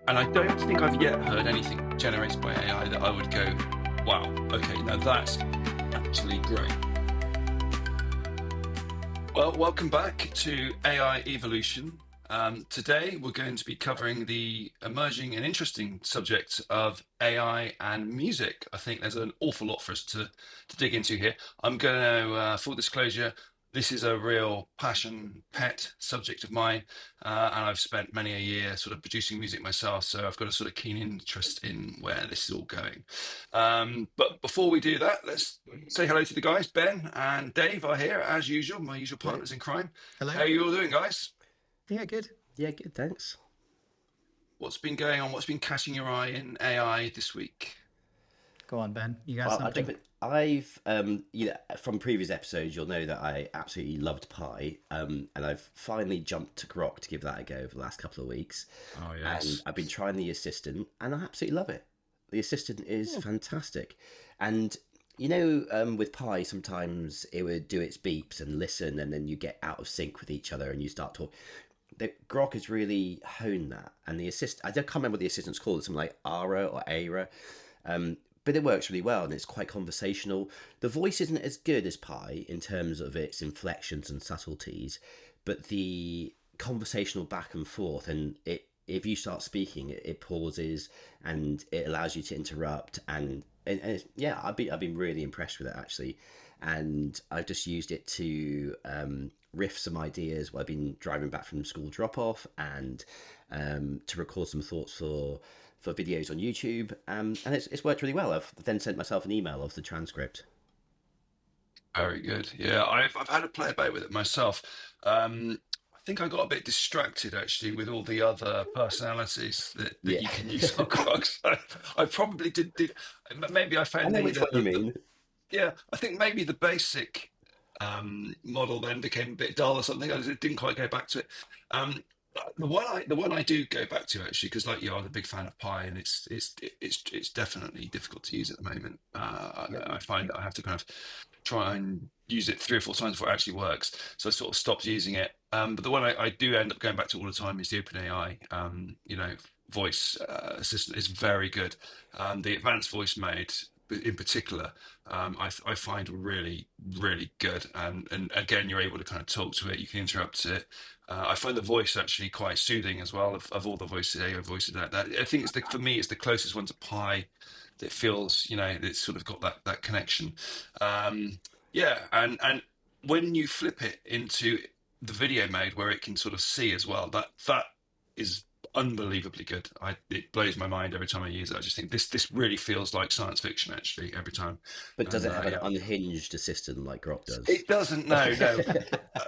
And I don't think I've yet heard anything generated by AI that I would go, wow, okay, now that's actually great. Well, welcome back to AI Evolution. Today, we're going to be covering the emerging and interesting subject of AI and music. I think there's an awful lot for us to dig into here. I'm going to, full disclosure, this is a real passion, pet subject of mine, and I've spent many a year sort of producing music myself, so I've got a sort of keen interest in where this is all going. But before we do that, let's say hello to the guys. Ben and Dave are here, as usual, my usual Hello. partners in crime. Hello. How are you all doing, guys? Yeah, good. Yeah, good, thanks. What's been going on? What's been catching your eye in AI this week? Go on, Ben. You got Well, something? I've from previous episodes, you'll know that I absolutely loved Pi, and I've finally jumped to Grok to give that a go over the last couple of weeks. Oh, And yes. I've been trying the assistant, and I absolutely love it. The assistant is fantastic, and with Pi, sometimes it would do its beeps and listen, and then you get out of sync with each other, and you start talking. The Grok has really honed that, and I can't remember what the assistant's called. It's something like Ara or Aira, but it works really well, and it's quite conversational. The voice isn't as good as Pi in terms of its inflections and subtleties, but the conversational back and forth, and if you start speaking, it pauses and it allows you to interrupt, yeah, I've been really impressed with it actually, and I've just used it to riff some ideas while I've been driving back from school drop off, and to record some thoughts for videos on YouTube, and it's worked really well. I've then sent myself an email of the transcript. Very good. Yeah, I've had a play about with it myself. I think I got a bit distracted actually with all the other personalities that Yeah, you can use on Grok. So I probably did maybe I I found know which one you the mean. yeah, I think maybe the basic model then became a bit dull or something. I didn't quite go back to it. Um, the one I do go back to actually, because like you, I'm a big fan of Pi, and it's definitely difficult to use at the moment. Yeah, I find that I have to kind of try and use it 3 or 4 times before it actually works. So I sort of stopped using it. But the one I do end up going back to all the time is the OpenAI, voice assistant is very good. The advanced voice mode in particular, I find really, really good. And again, you're able to kind of talk to it. You can interrupt it. I find the voice actually quite soothing as well of all the voices, AI voices like that. I think for me, it's the closest one to Pi that feels, it's sort of got that connection. Yeah, and when you flip it into the video mode where it can sort of see as well, that is unbelievably good. It blows my mind every time I use it. I just think this really feels like science fiction actually every time. but does And it have an yeah, unhinged assistant like Grok does? it doesn't. No, no. Uh,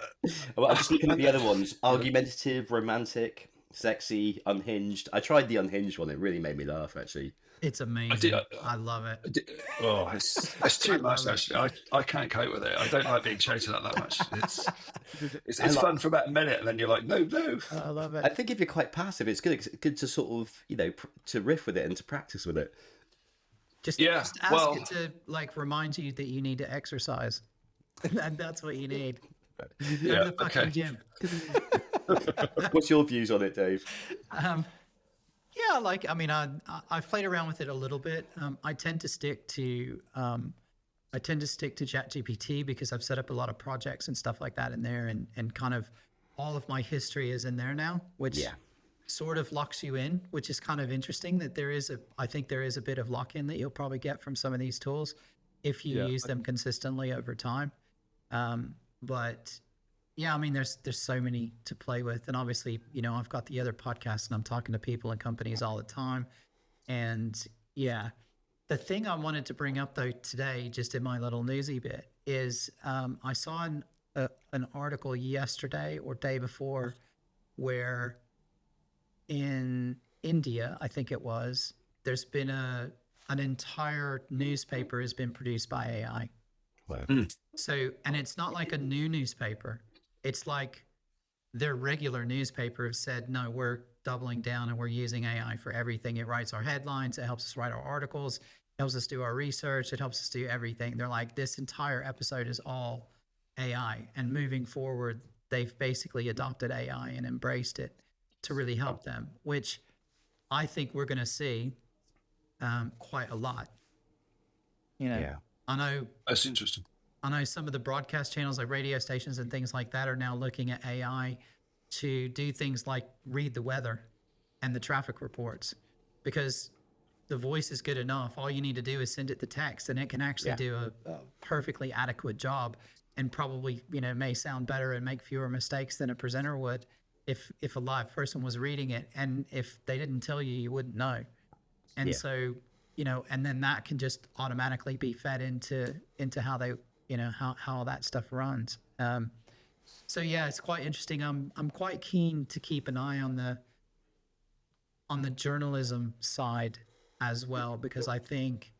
Well, I'm just looking at the other ones: Yeah. argumentative, romantic, sexy, unhinged. I tried the unhinged one; it really made me laugh, actually. It's I did. amazing. I love it. Oh, it's I too much love it. actually. I can't cope with it. I don't like being chased at that much. It's I it's like. fun for about a minute, and then you're like, no, no. I love I it. think if you're quite passive, it's good. It's good to sort of to riff with it and to practice with it. Yeah. Just ask Well, it to remind you that you need to exercise. And that's what you need. Go to yeah. the fucking Okay. gym. What's your views on it, Dave? Um, yeah, I've played around with it a little bit. I tend to stick to ChatGPT because I've set up a lot of projects and stuff like that in there, and kind of all of my history is in there now, which Yeah, sort of locks you in, which is kind of interesting that I think there is a bit of lock in that you'll probably get from some of these tools if you Yeah. use them consistently over time. But yeah, I mean, there's so many to play with, and obviously, I've got the other podcast, and I'm talking to people and companies all the time, and yeah, the thing I wanted to bring up though today, just in my little newsy bit, is I saw an article yesterday or day before where in India, I think it was, there's been an entire newspaper has been produced by AI. well, Mm. So, and it's not like a new newspaper. It's like their regular newspaper have said, no, we're doubling down and we're using AI for everything. It writes our headlines, it helps us write our articles, it helps us do our research, it helps us do everything. They're like, this entire episode is all AI. And moving forward, they've basically adopted AI and embraced it to really help them, which I think we're going to see quite a lot. You know, Yeah. That's interesting. I know some of the broadcast channels like radio stations and things like that are now looking at AI to do things like read the weather and the traffic reports, because the voice is good enough. All you need to do is send it the text and it can actually do a perfectly adequate job, and probably, may sound better and make fewer mistakes than a presenter would if a live person was reading it. And if they didn't tell you, you wouldn't know. And so, and then that can just automatically be fed into how they, how that stuff runs. So yeah, it's quite interesting. I'm quite keen to keep an eye on the journalism side as well, because I think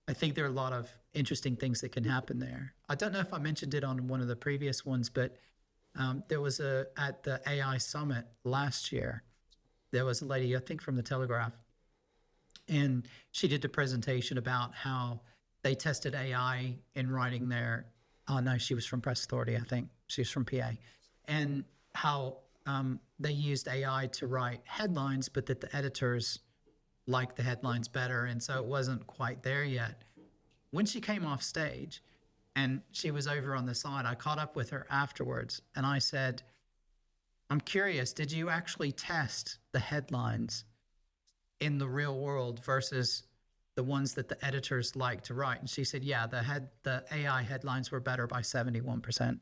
there are a lot of interesting things that can happen there. I don't know if I mentioned it on one of the previous ones, but there was at the AI summit last year, there was a lady, I think from the Telegraph, and she did a presentation about how they tested AI in writing their, oh no, she was from Press Authority, I think. She was from PA. And how they used AI to write headlines, but that the editors liked the headlines better. And so it wasn't quite there yet. When she came off stage and she was over on the side, I caught up with her afterwards and I said, I'm curious, did you actually test the headlines in the real world versus the ones that the editors like to write? And she said, yeah, the AI headlines were better by 71%.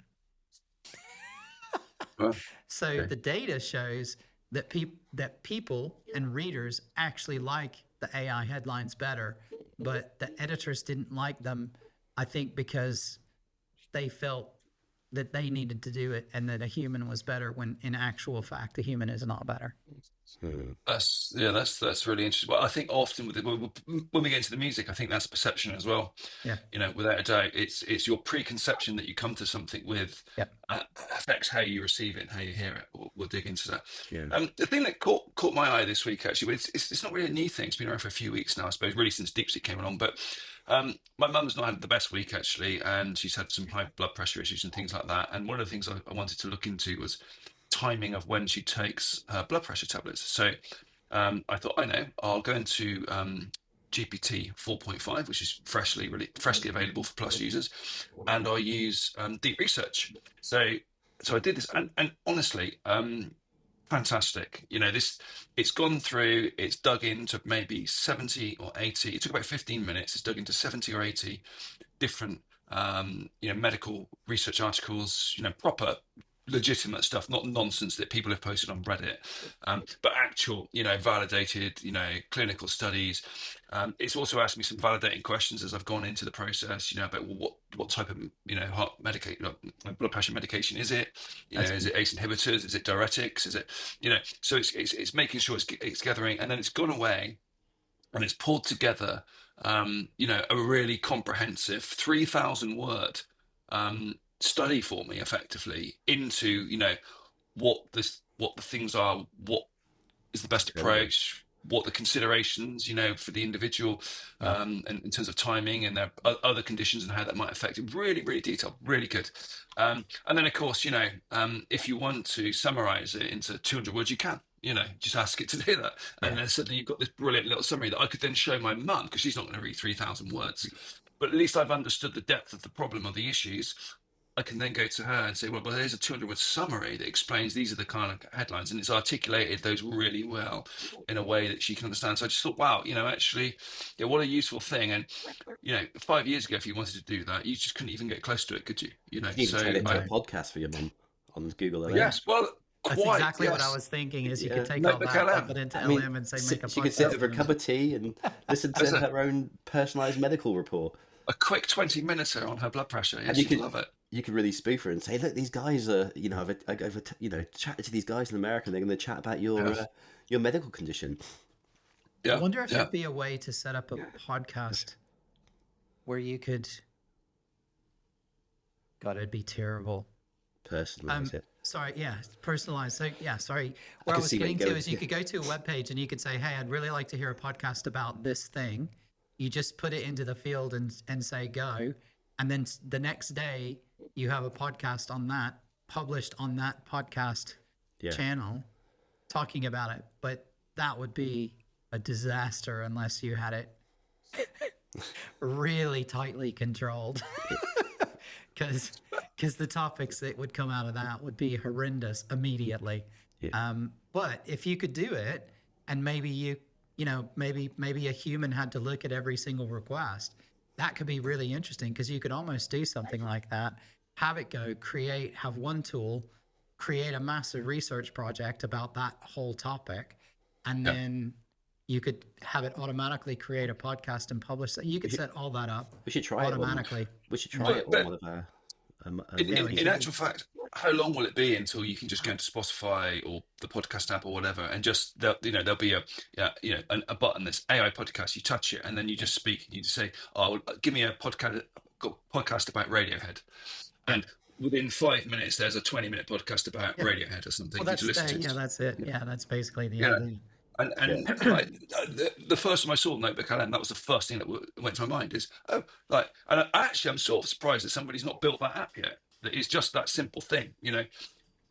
Well, So okay. the data shows that people and readers actually like the AI headlines better, but the editors didn't like them, I think, because they felt that they needed to do it and that a human was better, when in actual fact, a human is not better. That's really interesting. Well, I think often when we get into the music, I think that's perception as well. Yeah. Without a doubt, it's your preconception that you come to something with Yep. affects how you receive it and how you hear it. We'll dig into that. Yeah. The thing that caught my eye this week, actually, but it's not really a new thing. It's been around for a few weeks now, I suppose, really since DeepSeek came along. But my mum's not had the best week, actually, and she's had some high blood pressure issues and things like that. And one of the things I wanted to look into was timing of when she takes her blood pressure tablets. So I thought, I'll go into GPT 4.5, which is freshly available for Plus users, and I'll use deep research. So I did this, and honestly, fantastic. It's gone through, it's dug into maybe 70 or 80. It took about 15 minutes. It's dug into 70 or 80 different medical research articles, proper legitimate stuff, not nonsense that people have posted on Reddit, but actual, validated, clinical studies. It's also asked me some validating questions as I've gone into the process, about what type of, blood pressure medication is it? Is it ACE inhibitors? Is it diuretics? Is it, so it's making sure it's gathering, and then it's gone away and it's pulled together, a really comprehensive 3,000 word study for me, effectively, into what the things are, what is the best approach, what the considerations for the individual, and in terms of timing and their other conditions and how that might affect it. Really, really detailed, really good. And then of course, if you want to summarize it into 200 words, you can. Just ask it to do that, and then suddenly you've got this brilliant little summary that I could then show my mum, because she's not going to read 3,000 words, but at least I've understood the depth of the problem or the issues. I can then go to her and say, well, there's a 200-word summary that explains these are the kind of headlines, and it's articulated those really well in a way that she can understand. So I just thought, wow, actually, what a useful thing. And 5 years ago, if you wanted to do that, you just couldn't even get close to it, could you? You can even turn it into a podcast for your mum on Google LM. Yes, well, that's exactly what I was thinking. Is you could take all that, pop it into LM, and say make a podcast. She could sit over a cup of tea and listen to her own personalised medical report. A quick 20-minute on her blood pressure. Yeah, she'd love it. You could really spoof her and say, look, these guys are, I've chatted to these guys in America, and they're going to chat about your medical condition. Yeah. I wonder if there'd be a way to set up a podcast where you could, God, it'd be terrible. Personalize it. Sorry, yeah, personalized. So, yeah, sorry. Where I was getting to is you could go to a webpage and you could say, hey, I'd really like to hear a podcast about this thing. You just put it into the field and say go. And then the next day, you have a podcast on that, published on that podcast channel, talking about it. But that would be a disaster unless you had it really tightly controlled. Because the topics that would come out of that would be horrendous immediately. Yeah. But if you could do it, and maybe maybe a human had to look at every single request, that could be really interesting, because you could almost do something like that, have it go, have one tool, create a massive research project about that whole topic, and then you could have it automatically create a podcast and publish that. You could set all that up. We should try automatically. We should try it on one of our. In actual fact, how long will it be until you can just go into Spotify or the podcast app or whatever, and just there'll be a button that's AI podcast. You touch it, and then you just speak, and you just say, "Oh, give me a podcast about Radiohead," and within 5 minutes, there's a 20-minute podcast about Radiohead or something. Well, that's that's it. Yeah, that's basically the idea. And like, the first time I saw Notebook LM, that was the first thing that went to my mind is, and actually I'm sort of surprised that somebody's not built that app yet. That it's just that simple thing, you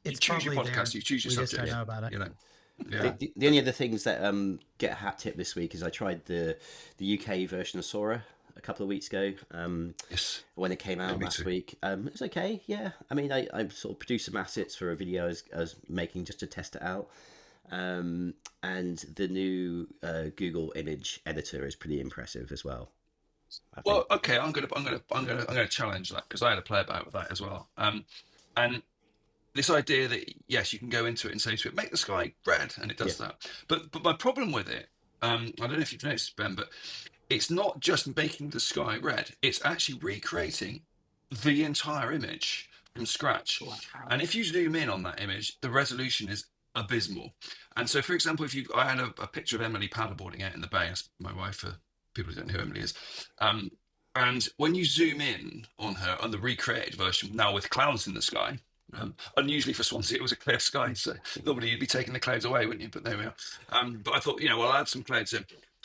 It's choose your probably podcast, there. you choose your We just subject, don't know about it. Yeah. The only other things that get a hat tip this week is I tried the UK version of Sora a couple of weeks ago. Yes. When it came out last week, it was okay. Yeah, I mean, I sort of produced some assets for a video I was making just to test it out. And the new Google image editor is pretty impressive as well. Well, okay, I'm gonna challenge that, because I had a play about with that as well. And this idea that yes, you can go into it and say to it, make the sky red, and it does that. But my problem with it, I don't know if you've noticed, Ben, but it's not just making the sky red; it's actually recreating the entire image from scratch. And if you zoom in on that image, the resolution is abysmal. And so, for example, I had a picture of Emily paddleboarding out in the bay. That's my wife, for people who don't know who Emily is. And when you zoom in on her, on the recreated version, now with clouds in the sky, unusually for Swansea, it was a clear sky, so normally you'd be taking the clouds away, wouldn't you? But there we are. But I thought, I'll add some clouds in.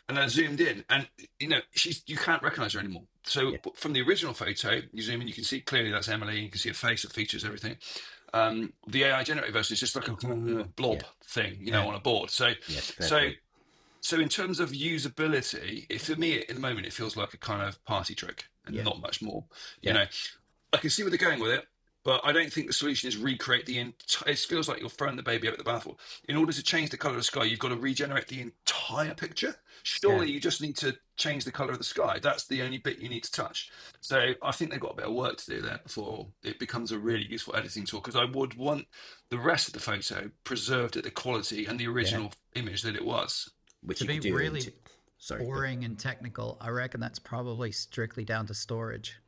And I zoomed in, and you can't recognise her anymore. So from the original photo, you zoom in, you can see clearly that's Emily. You can see her face, her features, everything. The AI generated version is just like a blob thing, on a board. So in terms of usability, for me at the moment, it feels like a kind of party trick and not much more. You know, I can see where they're going with it, but I don't think the solution is recreate the entire. It feels like you're throwing the baby out with the bathwater. In order to change the color of the sky, you've got to regenerate the entire picture. Surely you just need to change the color of the sky. That's the only bit you need to touch. So I think they've got a bit of work to do there before it becomes a really useful editing tool, because I would want the rest of the photo preserved at the quality and the original image that it was. Which to you be do really boring and technical, I reckon that's probably strictly down to storage.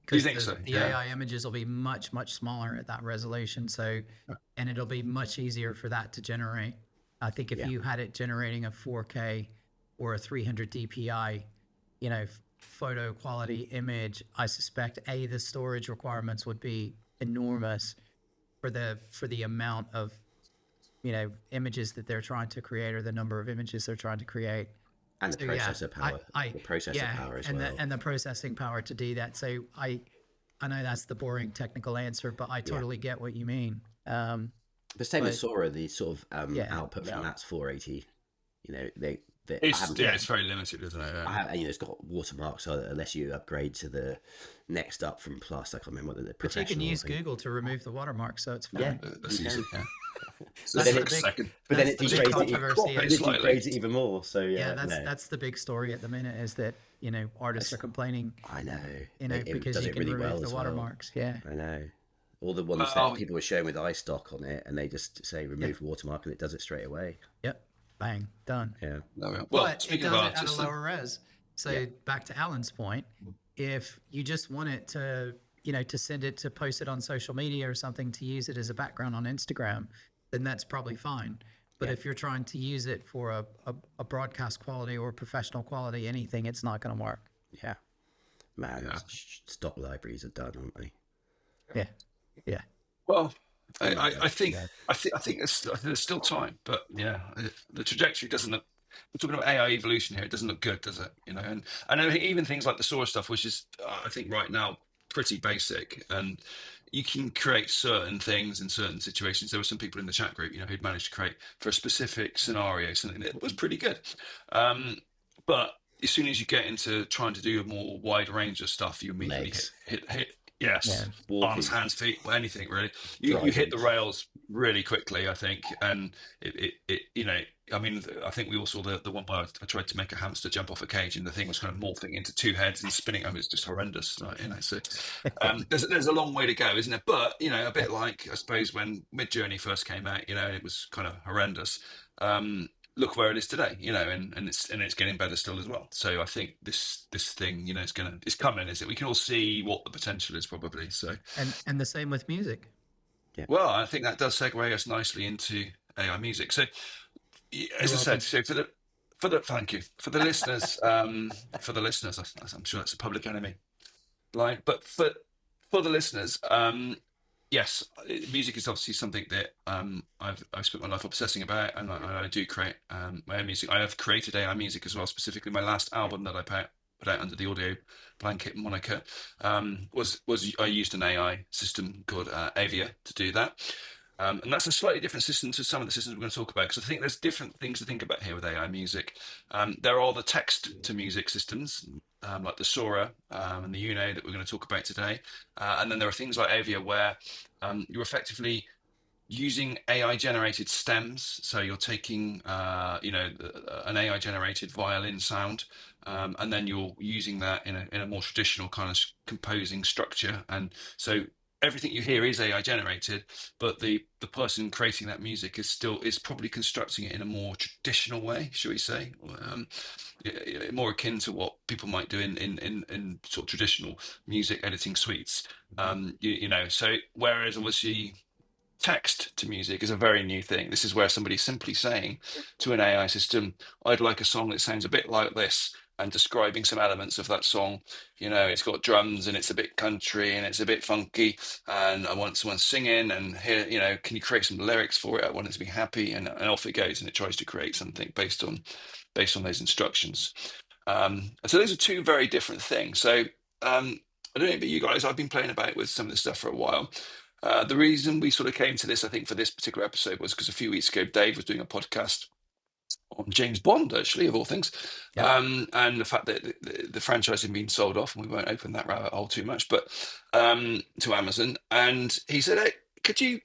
Do you think so? The AI images will be much, much smaller at that resolution. So, and it'll be much easier for that to generate. I think if you had it generating a 4K or a 300 DPI, photo quality image, I suspect the storage requirements would be enormous for the amount of images that they're trying to create, or the number of images they're trying to create. And the processor power. The processor power as well. And the processing power to do that. So I know that's the boring technical answer, but I totally get what you mean. The same as Sora, the sort of output from that's 480. It's very limited, isn't it? It's got watermarks, so unless you upgrade to the next up from Plus, I can't remember what the But you can use Google to remove the watermark, so it's fine. That's easy. But then it degrades it even more. So that's the big story at the minute, is that artists are complaining. I know. Because you can remove the watermarks. Yeah, I know. All the ones that people were showing with iStock on it, and they just say remove watermark, and it does it straight away. Yep. Bang, done. Yeah. But it does it at a lower res. So back to Alan's point, if you just want it to, to send it, to post it on social media or something, to use it as a background on Instagram, then that's probably fine. But if you're trying to use it for a broadcast quality or professional quality, anything, it's not going to work. Yeah. Man, stock libraries are done, aren't they? Yeah. Well, I think there's still time, but the trajectory doesn't look. We're talking about AI evolution here. It doesn't look good, does it? And I know even things like the Sora stuff, which is I think right now pretty basic, and you can create certain things in certain situations. There were some people in the chat group, who'd managed to create for a specific scenario something that was pretty good. But as soon as you get into trying to do a more wide range of stuff, you immediately Legs, hit Yeah. yes, arms, walking, hands, feet, anything really. You hit driving. the rails really quickly, I think, and I mean, I think we all saw the one where I tried to make a hamster jump off a cage, and the thing was kind of morphing into two heads and spinning. I mean, it's just horrendous, like, So there's a long way to go, isn't it? But a bit like I suppose when Midjourney first came out, and it was kind of horrendous. Look where it is today, and it's getting better still as well. So I think this thing, it's coming, is it? We can all see what the potential is, probably. So And the same with music. well, I think that does segue us nicely into AI music. So as I said, welcome. so thank you for the listeners, I'm sure that's a public enemy line, but for the listeners, yes, music is obviously something that I've spent my life obsessing about, and I do create my own music. I have created AI music as well. Specifically, my last album that I put out under the Audio Blanket moniker was I used an AI system called Avia to do that. And that's a slightly different system to some of the systems we're going to talk about, because I think there's different things to think about here with AI music. There are the text to music systems, like the Sora and the Uno that we're going to talk about today. And then there are things like Avia where you're effectively using AI generated stems. So you're taking, an AI generated violin sound, and then you're using that in a more traditional kind of composing structure. And so everything you hear is AI generated, but the person creating that music is probably constructing it in a more traditional way, shall we say, more akin to what people might do in sort of traditional music editing suites. So whereas obviously text to music is a very new thing. This is where somebody's simply saying to an AI system, I'd like a song that sounds a bit like this, and describing some elements of that song. It's got drums and it's a bit country and it's a bit funky, and I want someone singing, and here, can you create some lyrics for it? I want it to be happy, and off it goes, and it tries to create something based on those instructions. And so those are two very different things. So I don't know about you guys, I've been playing about with some of this stuff for a while. The reason we sort of came to this, I think, for this particular episode was because a few weeks ago, Dave was doing a podcast on James Bond, actually, of all things, Yep. and the fact that the franchise had been sold off, and we won't open that rabbit hole too much, but to Amazon. And he said, hey, could you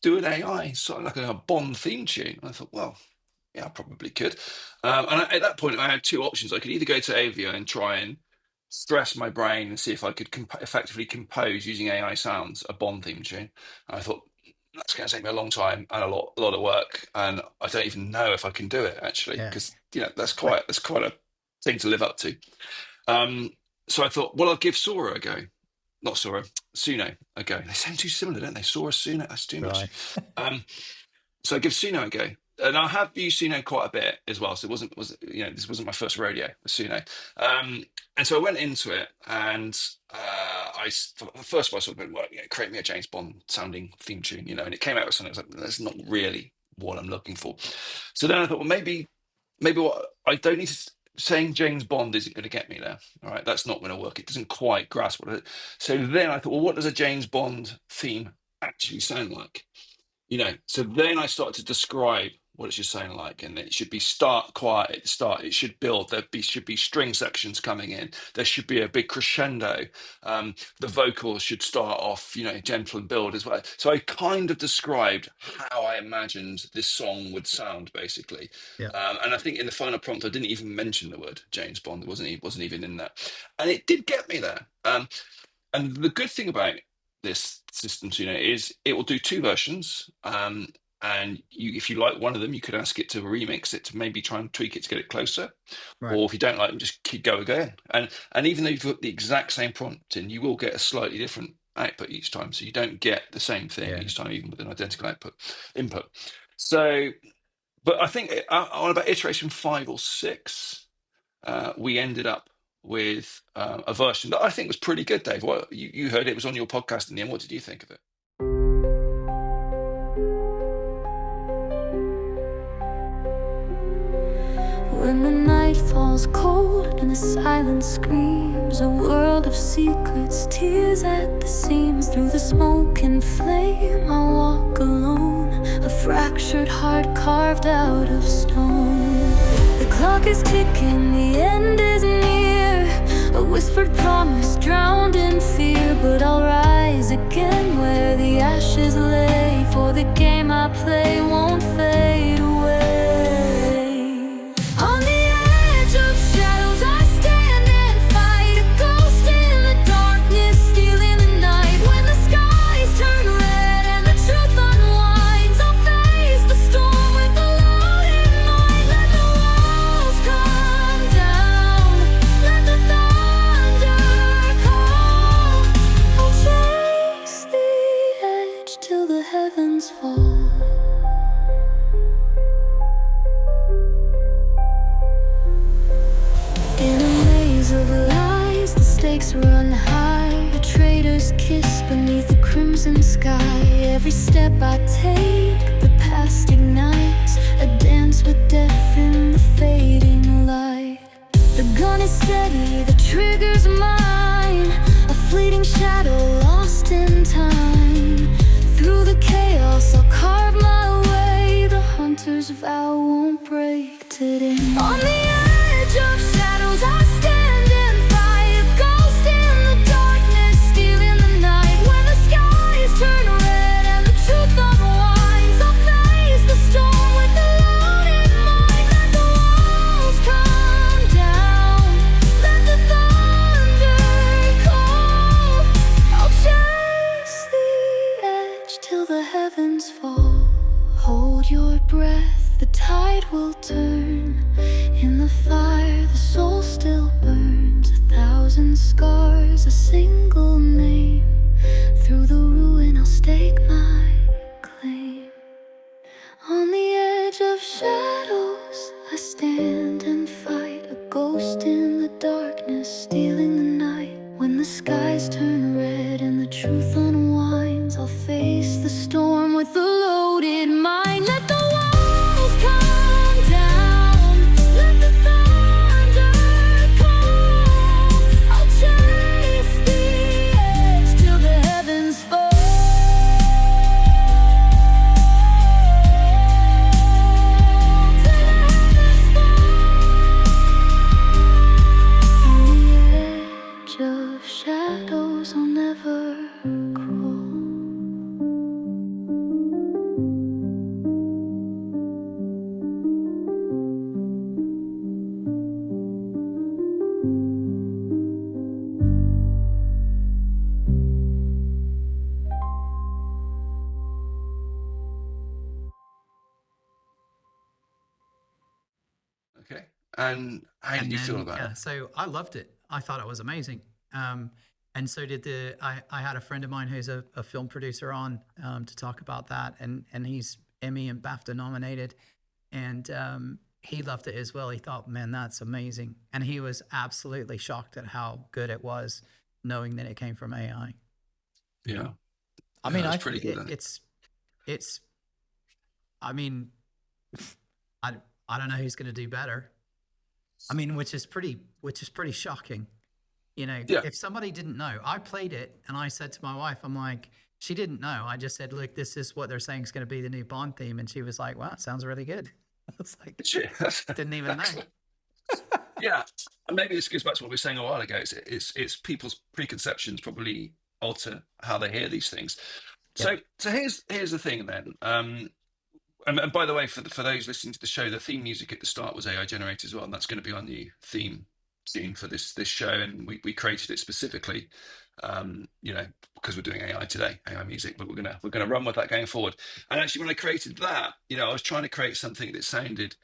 do an AI, sort of like a Bond theme tune? And I thought, well, yeah, I probably could. At that point, I had two options. I could either go to Avia and try and stress my brain and see if I could effectively compose using AI sounds a Bond theme tune. And I thought that's going to take me a long time and a lot of work, and I don't even know if I can do it actually, Yeah. because that's quite a thing to live up to. So I thought, well, I'll give Sora a go. Not Sora, Suno a go. They sound too similar, don't they? Sora, Suno, that's too much. Right. So I give Suno a go. And I have used Suno quite a bit as well. So this wasn't my first rodeo with Suno. And so I went into it, and first of all, I sort of went, well, create me a James Bond sounding theme tune, and it came out with something. I was like, that's not really what I'm looking for. So then I thought, well, maybe what I don't need to, saying James Bond isn't going to get me there. All right, that's not going to work. It doesn't quite grasp what it. So then I thought, well, what does a James Bond theme actually sound like? So then I started to describe what it should sound like, and it should be start quiet at the start. It should build. Should be string sections coming in. There should be a big crescendo. The vocals should start off, gentle and build as well. So I kind of described how I imagined this song would sound, basically. Yeah. And I think in the final prompt, I didn't even mention the word James Bond. It wasn't even in that, and it did get me there. And the good thing about this system, is it will do two versions. And if you like one of them, you could ask it to remix it to maybe try and tweak it to get it closer. Right. Or if you don't like them, just keep go again. And even though you've got the exact same prompt in, you will get a slightly different output each time. So you don't get the same thing each time, even with an identical input. So, but I think on about iteration 5 or 6, we ended up with a version that I think was pretty good, Dave. What you heard, it was on your podcast in the end. What did you think of it? When the night falls cold and the silence screams, a world of secrets, tears at the seams. Through the smoke and flame I walk alone, a fractured heart carved out of stone. The clock is ticking, the end is near, a whispered promise drowned in fear. But I'll rise again where the ashes lay, for the game I play won't fade away. On the edge of shadows I stand and fight, a ghost in the darkness stealing the night. When the skies turn red and the truth unwinds, I'll face the storm with a loaded mind. Let the walls come down, let the thunder call. I'll chase the edge till the heavens fall. In a maze of lies, the stakes run high, a traitor's kiss beneath a crimson sky. Every step I take, the past ignites, a dance with death in the fading light. The gun is steady, the trigger's mine, a fleeting shadow lost in time. Through the chaos I'll carve my way, the hunter's vow won't break today. On the edge of shadows I stand and fight, a ghost in the darkness stealing the night. When the skies turn red and the truth unwinds, I'll face the storm with a loaded mind. Let the walls come down, let the thunder call. I'll chase the edge till the heavens fall. Hold your breath, the tide will turn. In the fire, the soul still burns. 1,000 scars, a single name. Through the ruin, I'll stake my claim. On the edge of shadows, I stand and fight, a ghost in the darkness, stealing the night. When the skies turn red and the truth unwinds, I'll face the storm with a loaded mind. Let the walls come down, let the thunder call. I'll chase the edge till the heavens fall. Till the heavens fall. On the edge of shadows I'll never crawl. Okay. And how did And you feel then, about yeah, it? so I loved it. I thought it was amazing. And so did I had a friend of mine who's a film producer on to talk about that, and he's Emmy and BAFTA nominated, and he loved it as well. He thought, man, that's amazing, and he was absolutely shocked at how good it was, knowing that it came from AI. Yeah. I Yeah, mean, that's I pretty think good. it's. I mean, I I don't know who's going to do better. I mean, which is pretty shocking. You know, Yeah. if somebody didn't know, I played it and I said to my wife, I'm like, she didn't know. I just said, look, this is what they're saying is going to be the new Bond theme. And she was like, wow, it sounds really good. I was like, Shit. didn't even know. Excellent. Yeah, and maybe this goes back to what we were saying a while ago. It's people's preconceptions probably alter how they hear these things. Yep. So here's the thing then. And by the way, for those listening to the show, the theme music at the start was AI generated as well, and that's going to be our new theme scene for this show. And we created it specifically, because we're doing AI today, AI music. But we're gonna run with that going forward. And actually, when I created that, I was trying to create something that sounded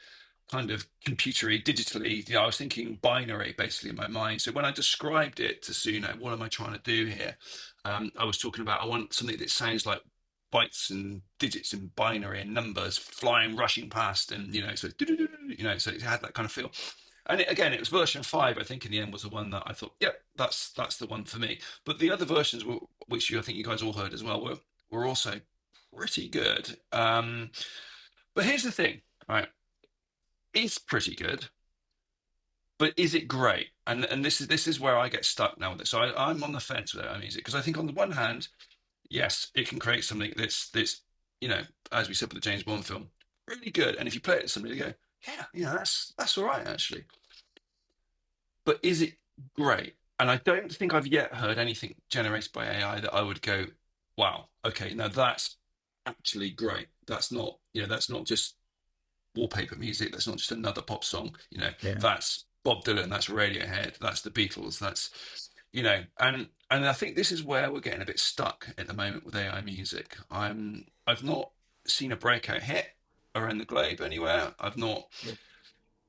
kind of computery, digitally. I was thinking binary basically in my mind. So when I described it to Suno, what am I trying to do here? I was talking about I want something that sounds like bytes and digits and binary and numbers flying, rushing past, and so so it had that kind of feel. And again, it was version 5. I think in the end was the one that I thought, yep, that's the one for me. But the other versions, which I think you guys all heard as well, were also pretty good. But here's the thing, right? It's pretty good. but is it great? And this is where I get stuck now with it. So I'm on the fence with AI music because I think on the one hand, yes, it can create something that's you know, as we said with the James Bond film, really good. And if you play it to somebody, they go, yeah, that's all right actually. But is it great? And I don't think I've yet heard anything generated by AI that I would go, wow, okay, now that's actually great. That's not just wallpaper music. That's not just another pop song. Yeah. That's Bob Dylan. That's Radiohead. That's the Beatles. That's and I think this is where we're getting a bit stuck at the moment with AI music. I've not seen a breakout hit around the globe anywhere. I've not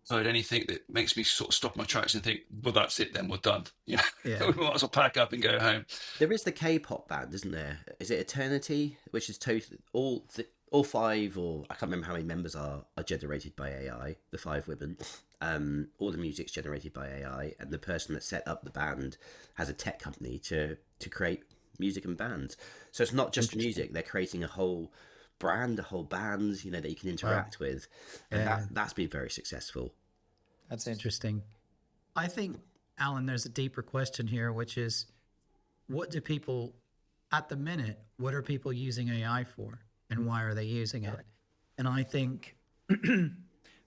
heard anything that makes me sort of stop my tracks and think, well, that's it. Then we're done. Yeah. We might as well pack up and go home. There is the K-pop band, isn't there? Is it Eternity, which is totally all five, or I can't remember how many members are generated by AI. The five women, all the music's generated by AI, and the person that set up the band has a tech company to create music and bands. So it's not just music; they're creating a whole brand, a whole band, that you can interact with, and Yeah. that's been very successful. That's interesting. I think, Alan, there's a deeper question here, which is, what do people, at the minute, what are people using AI for, and why are they using it? And I think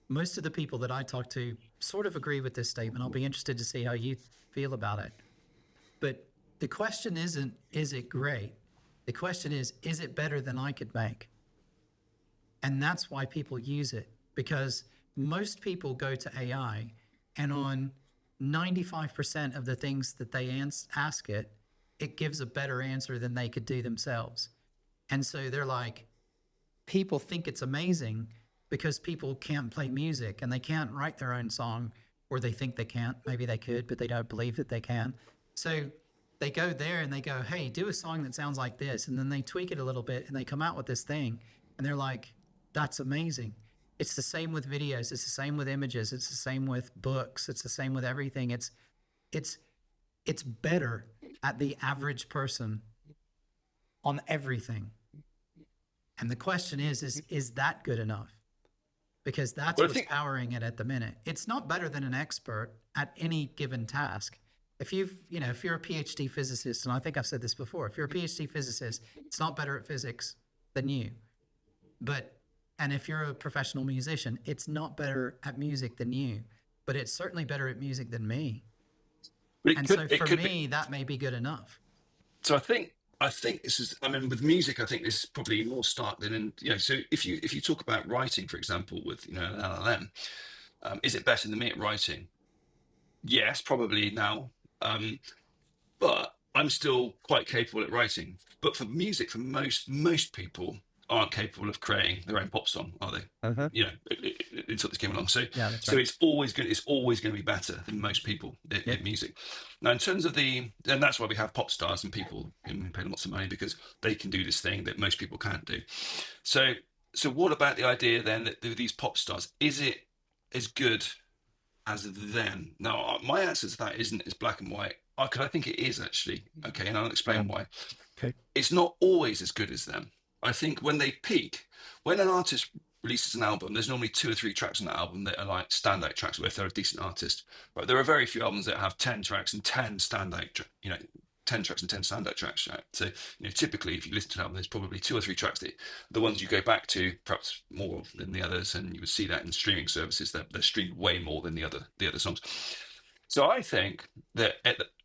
most of the people that I talk to sort of agree with this statement. I'll be interested to see how you feel about it. But the question isn't, is it great? The question is it better than I could make? And that's why people use it, because most people go to AI and on 95% of the things that they ask it, it gives a better answer than they could do themselves. And so they're like, people think it's amazing because people can't play music and they can't write their own song, or they think they can't. Maybe they could, but they don't believe that they can. So they go there and they go, hey, do a song that sounds like this. And then they tweak it a little bit and they come out with this thing. And they're like, that's amazing. It's the same with videos. It's the same with images. It's the same with books. It's the same with everything. It's better at the average person on everything. And the question is that good enough? Because that's what's powering it at the minute. It's not better than an expert at any given task. If you're a PhD physicist, and I think I've said this before, if you're a PhD physicist, it's not better at physics than you. And if you're a professional musician, it's not better at music than you, but it's certainly better at music than me. And so for me, that may be good enough. So I think this is, with music, I think this is probably more stark than, so if you talk about writing, for example, with, an LLM, is it better than me at writing? Yes, probably now. But I'm still quite capable at writing. But for music, for most people aren't capable of creating their own pop song, are they? Uh-huh. Until this came along. So, Yeah, that's so right. it's always going to be better than most people at music. Now, in terms of and that's why we have pop stars and people pay lots of money, because they can do this thing that most people can't do. So what about the idea then that these pop stars, is it as good as them? Now, my answer to that isn't as black and white, because I think it is actually. Okay, and I'll explain why. Okay. It's not always as good as them. I think when they peak, when an artist releases an album, there's normally 2 or 3 tracks on that album that are like standout tracks, where if they're a decent artist. But there are very few albums that have 10 tracks and 10 standout, 10 tracks and 10 standout tracks. Right? So, typically, if you listen to an album, there's probably 2 or 3 tracks that the ones you go back to, perhaps more than the others, and you would see that in streaming services. They're streamed way more than the other songs. So I think that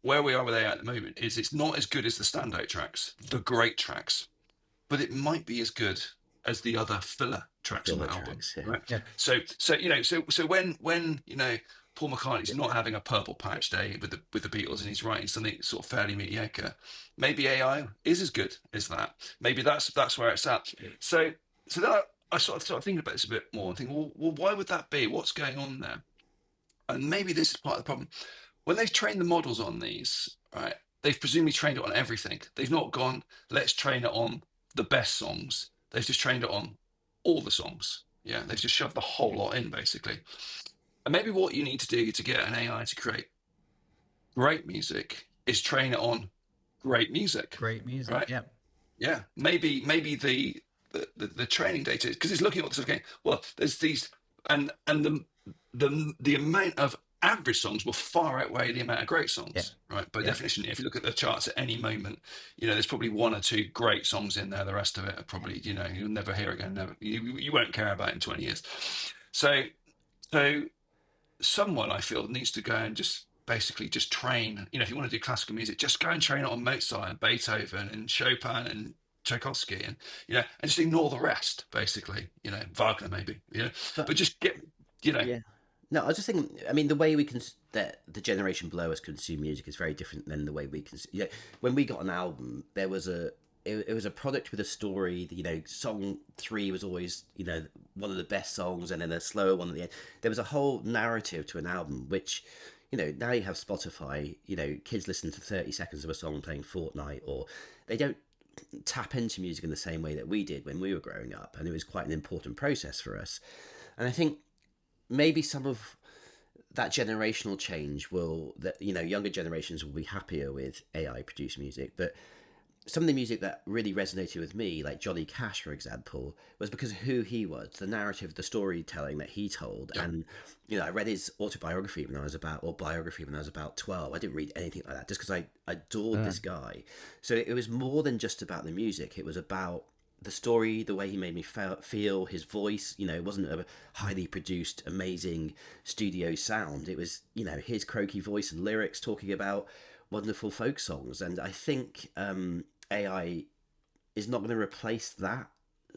where we are with AI at the moment is it's not as good as the standout tracks, the great tracks, but it might be as good as the other filler tracks on the album, right? Yeah. So when Paul McCartney's not having a purple patch day with the Beatles and he's writing something sort of fairly mediocre, maybe AI is as good as that. Maybe that's where it's at. So then I sort of started thinking about this a bit more and think, well, why would that be? What's going on there? And maybe this is part of the problem. When they've trained the models on these, right, they've presumably trained it on everything. They've not gone, let's train it on the best songs. They've just trained it on all the songs. Yeah, they've just shoved the whole lot in, basically. And maybe what you need to do to get an AI to create great music is train it on great music. Great music, right? Yeah. Yeah, maybe the training data, because it's looking at what sort of game. Well, there's these, and the amount of average songs will far outweigh the amount of great Yeah. songs, right? By Yeah. definition, if you look at the charts at any moment, there's probably one or two great songs in there. The rest of it are probably, you'll never hear again. Never, you won't care about in 20 years. So, so someone I feel needs to go and just basically just train. If you want to do classical music, just go and train it on Mozart and Beethoven and Chopin and Tchaikovsky, and and just ignore the rest. Basically, Wagner maybe, But but just get, you know, yeah. No, I was just thinking. I mean, the way that the generation below us consume music is very different than the way we consume. When we got an album, there was it was a product with a story. Song 3 was always one of the best songs, and then a slower one at the end. There was a whole narrative to an album, which now you have Spotify. Kids listen to 30 seconds of a song playing Fortnite, or they don't tap into music in the same way that we did when we were growing up, and it was quite an important process for us. And I think maybe some of that generational change younger generations will be happier with AI produced music, but some of the music that really resonated with me, like Johnny Cash, for example, was because of who he was, the narrative, the storytelling that he told. Yeah. And, I read his autobiography biography when I was about 12. I didn't read anything like that just because I adored this guy. So it was more than just about the music. It was about the story, the way he made me feel, his voice. It wasn't a highly produced, amazing studio sound. It was, his croaky voice and lyrics talking about wonderful folk songs. And I think AI is not going to replace that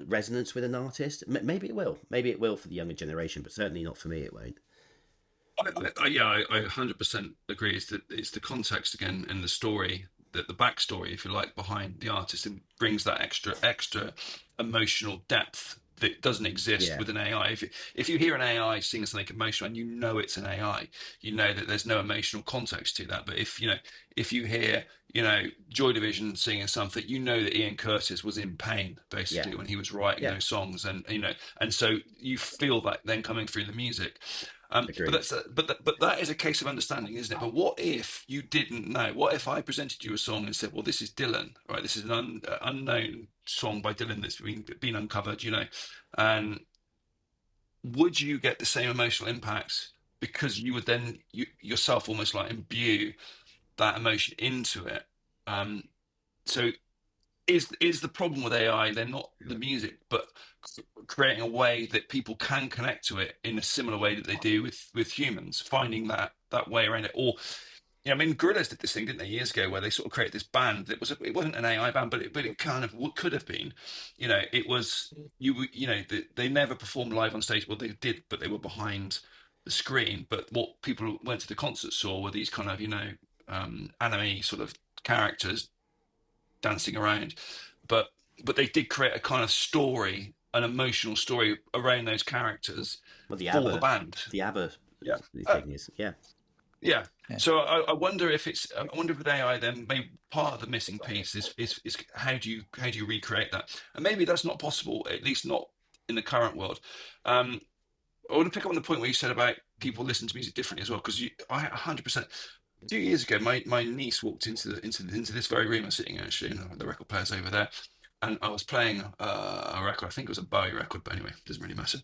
resonance with an artist. Maybe it will. Maybe it will for the younger generation, but certainly not for me. It won't. I 100% agree. It's the context again and the story, the backstory, if you like, behind the artist, and brings that extra emotional depth that doesn't exist with an AI. If you hear an AI sing something emotional and it's an AI, you know that there's no emotional context to that. But if you hear Joy Division singing something, that Ian Curtis was in pain basically when he was writing those songs, and and so you feel that then coming through the music. But that is a case of understanding, isn't it? But what if you didn't know? What if I presented you a song and said, "Well, this is Dylan, right? This is an unknown song by Dylan that's been uncovered," and would you get the same emotional impacts because you would then yourself almost like imbue that emotion into it? So is the problem with AI? They're not the music, but creating a way that people can connect to it in a similar way that they do with humans, finding that way around it. Or Gorillaz did this thing, didn't they, years ago, where they sort of created this band that it wasn't an AI band, but it kind of could have been. It was they never performed live on stage. Well, they did, but they were behind the screen. But what people went to the concert saw were these kind of anime sort of characters dancing around, but they did create a kind of story, an emotional story around those characters Well, for the band. The ABBA Yeah. thing is, Yeah. Yeah. So I wonder if with AI then maybe part of the missing piece is how do you recreate that? And maybe that's not possible, at least not in the current world. I want to pick up on the point where you said about people listen to music differently as well, because I 100%. 2 years ago, my niece walked into this very room I'm sitting in, actually, and the record player's over there, and I was playing a record. I think it was a Bowie record, but anyway, it doesn't really matter.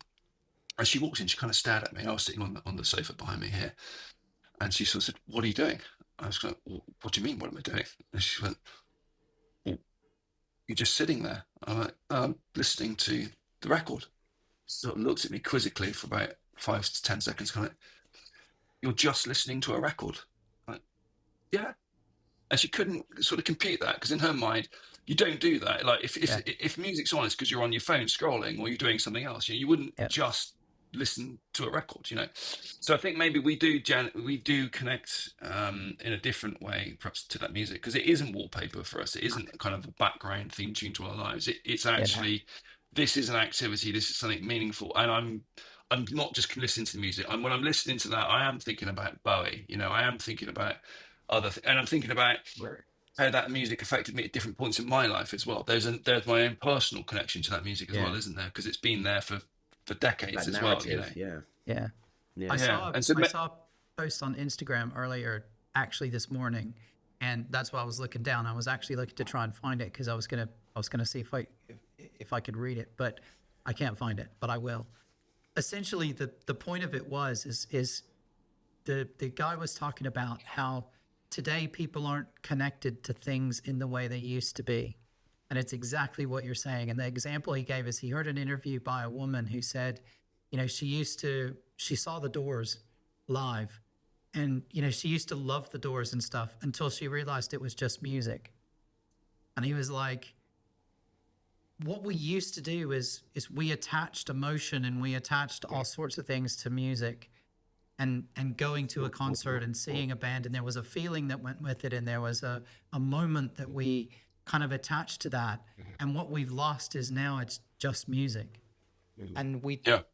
And she walked in, she kind of stared at me. I was sitting on the sofa behind me here, and she sort of said, "What are you doing?" I was like, well, "What do you mean? What am I doing?" And she went, "Well, you're just sitting there." I'm like, "I'm listening to the record." She sort of looked at me quizzically for about 5 to 10 seconds, kind of, "You're just listening to a record?" Yeah. And she couldn't sort of compute that, because in her mind, you don't do that. Like if music's on, it's because you're on your phone scrolling or you're doing something else. You wouldn't just listen to a record. So I think maybe we do connect in a different way, perhaps, to that music, because it isn't wallpaper for us. It isn't kind of a background theme tune to our lives. It's actually this is an activity. This is something meaningful, and I'm not just listening to the music. When I'm listening to that, I am thinking about Bowie. I am thinking about and I'm thinking about how that music affected me at different points in my life as well. There's my own personal connection to that music as well, isn't there? Because it's been there for decades as well. Yeah. I saw a post on Instagram earlier, actually this morning, and that's why I was looking down. I was actually looking to try and find it, because I was gonna see if I could read it, but I can't find it, but I will. Essentially, the point of it is the guy was talking about how today people aren't connected to things in the way they used to be. And it's exactly what you're saying. And the example he gave is he heard an interview by a woman who said, you know, she saw the Doors live, and, you know, she used to love the Doors and stuff until she realized it was just music. And he was like, what we used to do is we attached emotion and we attached all sorts of things to music, and going to a concert and seeing a band, and there was a feeling that went with it, and there was a moment that we kind of attached to that. And what we've lost is now it's just music. And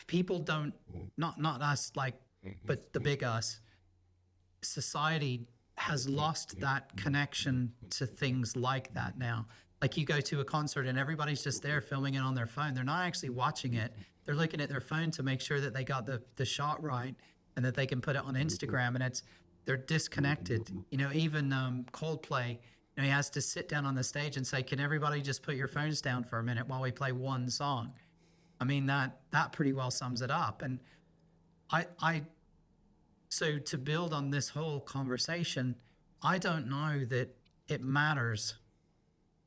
people don't, not us, like, but the big us, society has lost that connection to things like that now. Like, you go to a concert and everybody's just there filming it on their phone. They're not actually watching it. They're looking at their phone to make sure that they got the shot right and that they can put it on Instagram. And they're disconnected. You know, even Coldplay, you know, he has to sit down on the stage and say, can everybody just put your phones down for a minute while we play one song? I mean, that pretty well sums it up. And so to build on this whole conversation, I don't know that it matters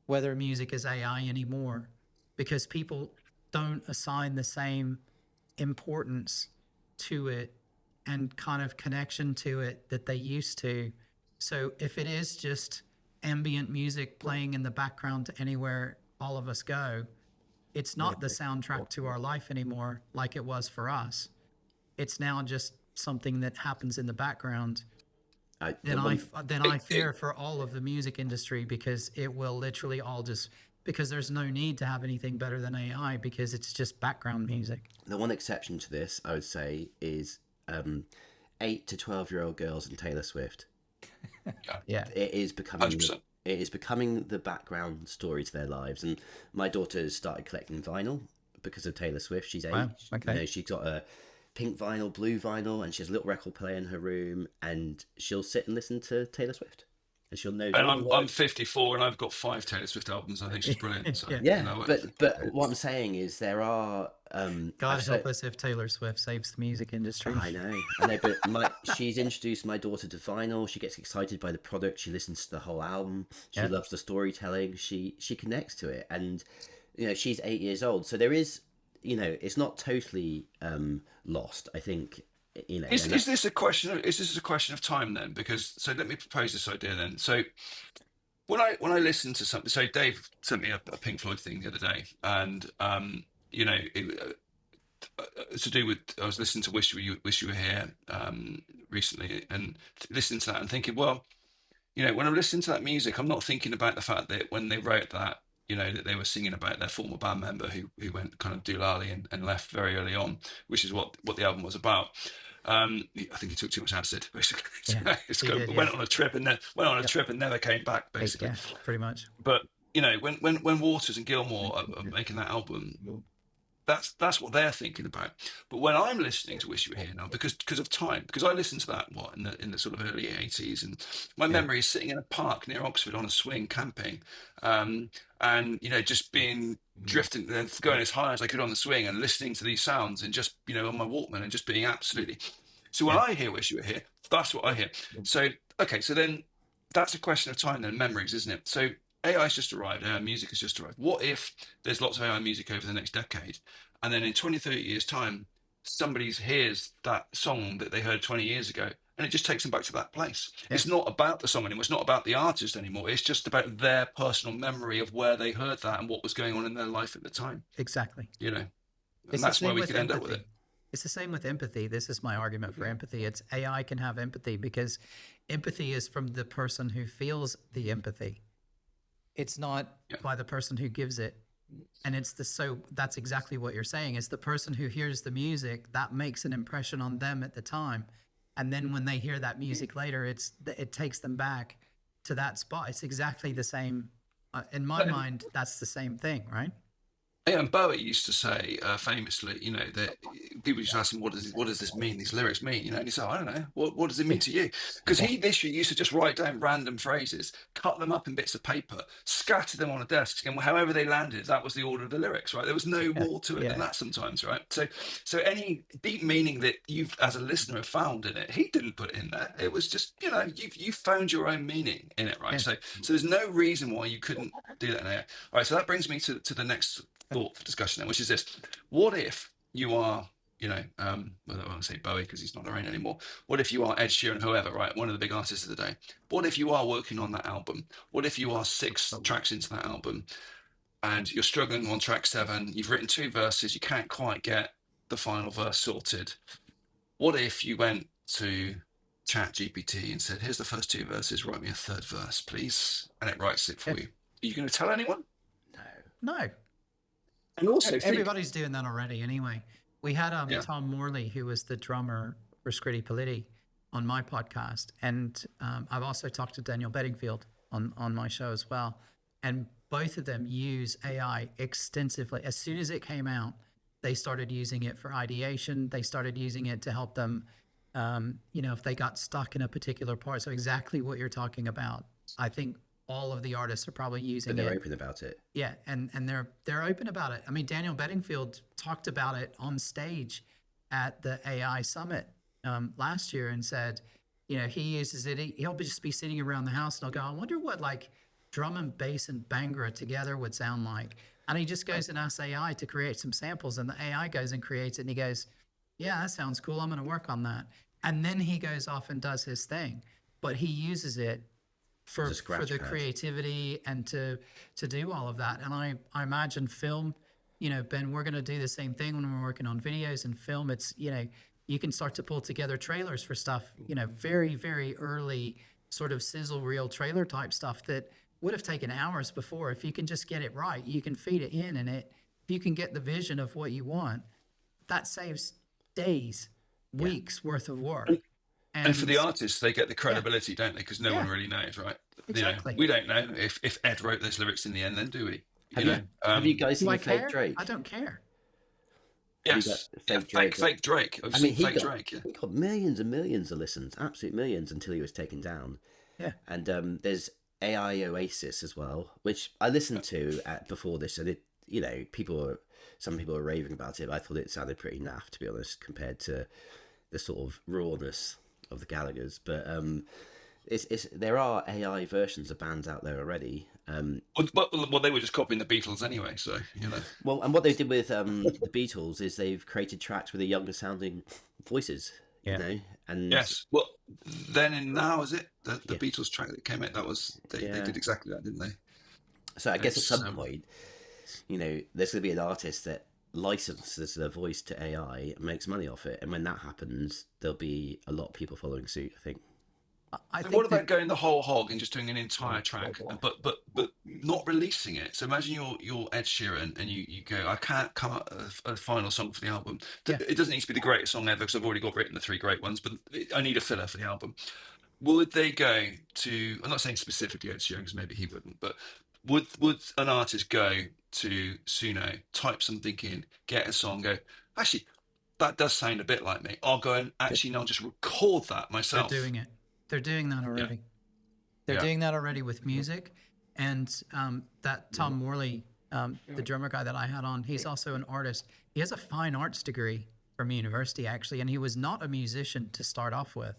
whether music is AI anymore, because people don't assign the same importance to it and kind of connection to it that they used to. So if it is just ambient music playing in the background to anywhere all of us go, it's not the soundtrack to our life anymore like it was for us. It's now just something that happens in the background. Then I fear for all of the music industry, because it will literally all just, because there's no need to have anything better than AI, because it's just background music. The one exception to this, I would say, is 8 to 12-year-old girls and Taylor Swift. Yeah, it is becoming 100%. It is becoming the background story to their lives. And my daughter has started collecting vinyl because of Taylor Swift. She's 8. Wow, okay. You know, she's got a pink vinyl, blue vinyl, and she has a little record player in her room, and she'll sit and listen to Taylor Swift, and she'll know. And I'm 54 and I've got 5 Taylor Swift albums. I think she's brilliant. So, Yeah, you know, but what I'm saying is there are God help us if Taylor Swift saves the music industry. I know, but she's introduced my daughter to vinyl. She gets excited by the product. She listens to the whole album. She loves the storytelling. She connects to it, and you know, she's 8 years old. So there is, you know, it's not totally lost. I think, you know. is this a question of time then? Because, so let me propose this idea then. So when I listen to something, so Dave sent me a Pink Floyd thing the other day, and you know, to do with, I was listening to Wish You Were Here recently, and listening to that and thinking, well, you know, when I'm listening to that music, I'm not thinking about the fact that when they wrote that, you know, that they were singing about their former band member who went kind of doolally and left very early on, which is what the album was about. I think he took too much acid, basically. Went on a trip and never came back, basically. Yeah, pretty much. But you know, when Waters and Gilmour are making that album, that's what they're thinking about. But when I'm listening to Wish You Were Here now, because of time, because I listened to that in the sort of early 80s, and my memory is sitting in a park near Oxford on a swing camping, and you know, just being drifting and going as high as I could on the swing and listening to these sounds, and just, you know, on my Walkman, and just being absolutely. So when I hear Wish You Were Here, that's what I hear. So okay, so then that's a question of time then, memories, isn't it? So AI's just arrived, AI music has just arrived. What if there's lots of AI music over the next decade, and then in 20, 30 years' time, somebody hears that song that they heard 20 years ago, and it just takes them back to that place? Yeah. It's not about the song anymore. It's not about the artist anymore. It's just about their personal memory of where they heard that and what was going on in their life at the time. Exactly. You know, and that's where we could end up with it. It's the same with empathy. This is my argument for empathy. It's AI can have empathy because empathy is from the person who feels the empathy. It's not by the person who gives it. And so that's exactly what you're saying. It's the person who hears the music that makes an impression on them at the time. And then when they hear that music later, it takes them back to that spot. It's exactly the same. In my mind, that's the same thing, right? Yeah, and Bowie used to say famously, you know, that people used to ask him, what does this mean? These lyrics mean, you know, and he said, I don't know, what does it mean to you? Because he literally used to just write down random phrases, cut them up in bits of paper, scatter them on a desk, and however they landed, that was the order of the lyrics, right? There was no Yeah, more to it than yeah, that sometimes, right? So any deep meaning that you've, as a listener, have found in it, he didn't put in there. It was just, you know, you found your own meaning in it, right? yeah. So there's no reason why you couldn't do that in AI. All right, so that brings me to the next thought for discussion then, which is this: what if you are, you know, well, I want to say Bowie because he's not around anymore. What if you are Ed Sheeran, whoever, right, one of the big artists of the day? What if you are working on that album? What if you are 6 tracks into that album and you're struggling on track 7? You've written 2 verses, you can't quite get the final verse sorted. What if you went to Chat GPT and said, "Here's the first 2 verses. Write me a third verse, please," and it writes it for Yeah. you? Are you going to tell anyone? No, And also, think, everybody's doing that already anyway. We had yeah. Tom Morley, who was the drummer for Scritti Politti, on my podcast, and I've also talked to Daniel Bedingfield on my show as well. And both of them use AI extensively. As soon as it came out, they started using it for ideation. They started using it to help them, you know, if they got stuck in a particular part. So exactly what you're talking about. I think all of the artists are probably using But they're it. open about it. Yeah, and they're open about it. I mean, Daniel Bedingfield talked about it on stage at the AI Summit last year and said, you know, he uses it. He'll just be sitting around the house and he'll go, I wonder what like drum and bass and Bhangra together would sound like. And he just goes and asks AI to create some samples, and the AI goes and creates it, and he goes, yeah, that sounds cool. I'm going to work on that. And then he goes off and does his thing, but he uses it for the creativity and to do all of that. And I imagine film, you know, Ben, we're going to do the same thing when we're working on videos and film. It's, you know, you can start to pull together trailers for stuff, you know, very, very early sort of sizzle reel trailer type stuff that would have taken hours before. If you can just get it right, you can feed it in, and if you can get the vision of what you want, that saves days, weeks worth of work. And for the artists, they get the credibility, don't they? Because no one really knows, right? Exactly. You know, we don't know if Ed wrote those lyrics in the end, then do we? Have you guys Do I seen Fake care? Drake? I don't care. Yes, Fake fake Drake. Drake. I've I seen mean, he fake got, Drake. Yeah. he got millions and millions of listens, absolute millions, until he was taken down. Yeah. And there's AI Oasis as well, which I listened to before this, and it, you know, some people are raving about it, but I thought it sounded pretty naff, to be honest, compared to the sort of rawness of the Gallaghers. But there are AI versions of bands out there already. Well, they were just copying the Beatles anyway, so you know. Well, and what they did with the Beatles is they've created tracks with the younger sounding voices. Yeah. You know, and Yes. Well, then and now, is it the Beatles track that came out? That was they did exactly that, didn't they? So I guess at some point, you know, there's going to be an artist that licenses their voice to AI and makes money off it, and when that happens, there'll be a lot of people following suit, I think. What about going the whole hog and just doing an entire track, but not releasing it? So imagine you're Ed Sheeran and you go, I can't come up with a final song for the album. Yeah. It doesn't need to be the greatest song ever because I've already got written the 3 great ones, but I need a filler for the album. Would they go to? I'm not saying specifically Ed Sheeran because maybe he wouldn't, but would an artist go to Suno, type something in, get a song, go, actually, that does sound a bit like me. I'll go and actually now just record that myself. They're doing it. They're doing that already. Yeah. They're doing that already with music. And that Tom Morley, the drummer guy that I had on, he's also an artist. He has a fine arts degree from university, actually, and he was not a musician to start off with.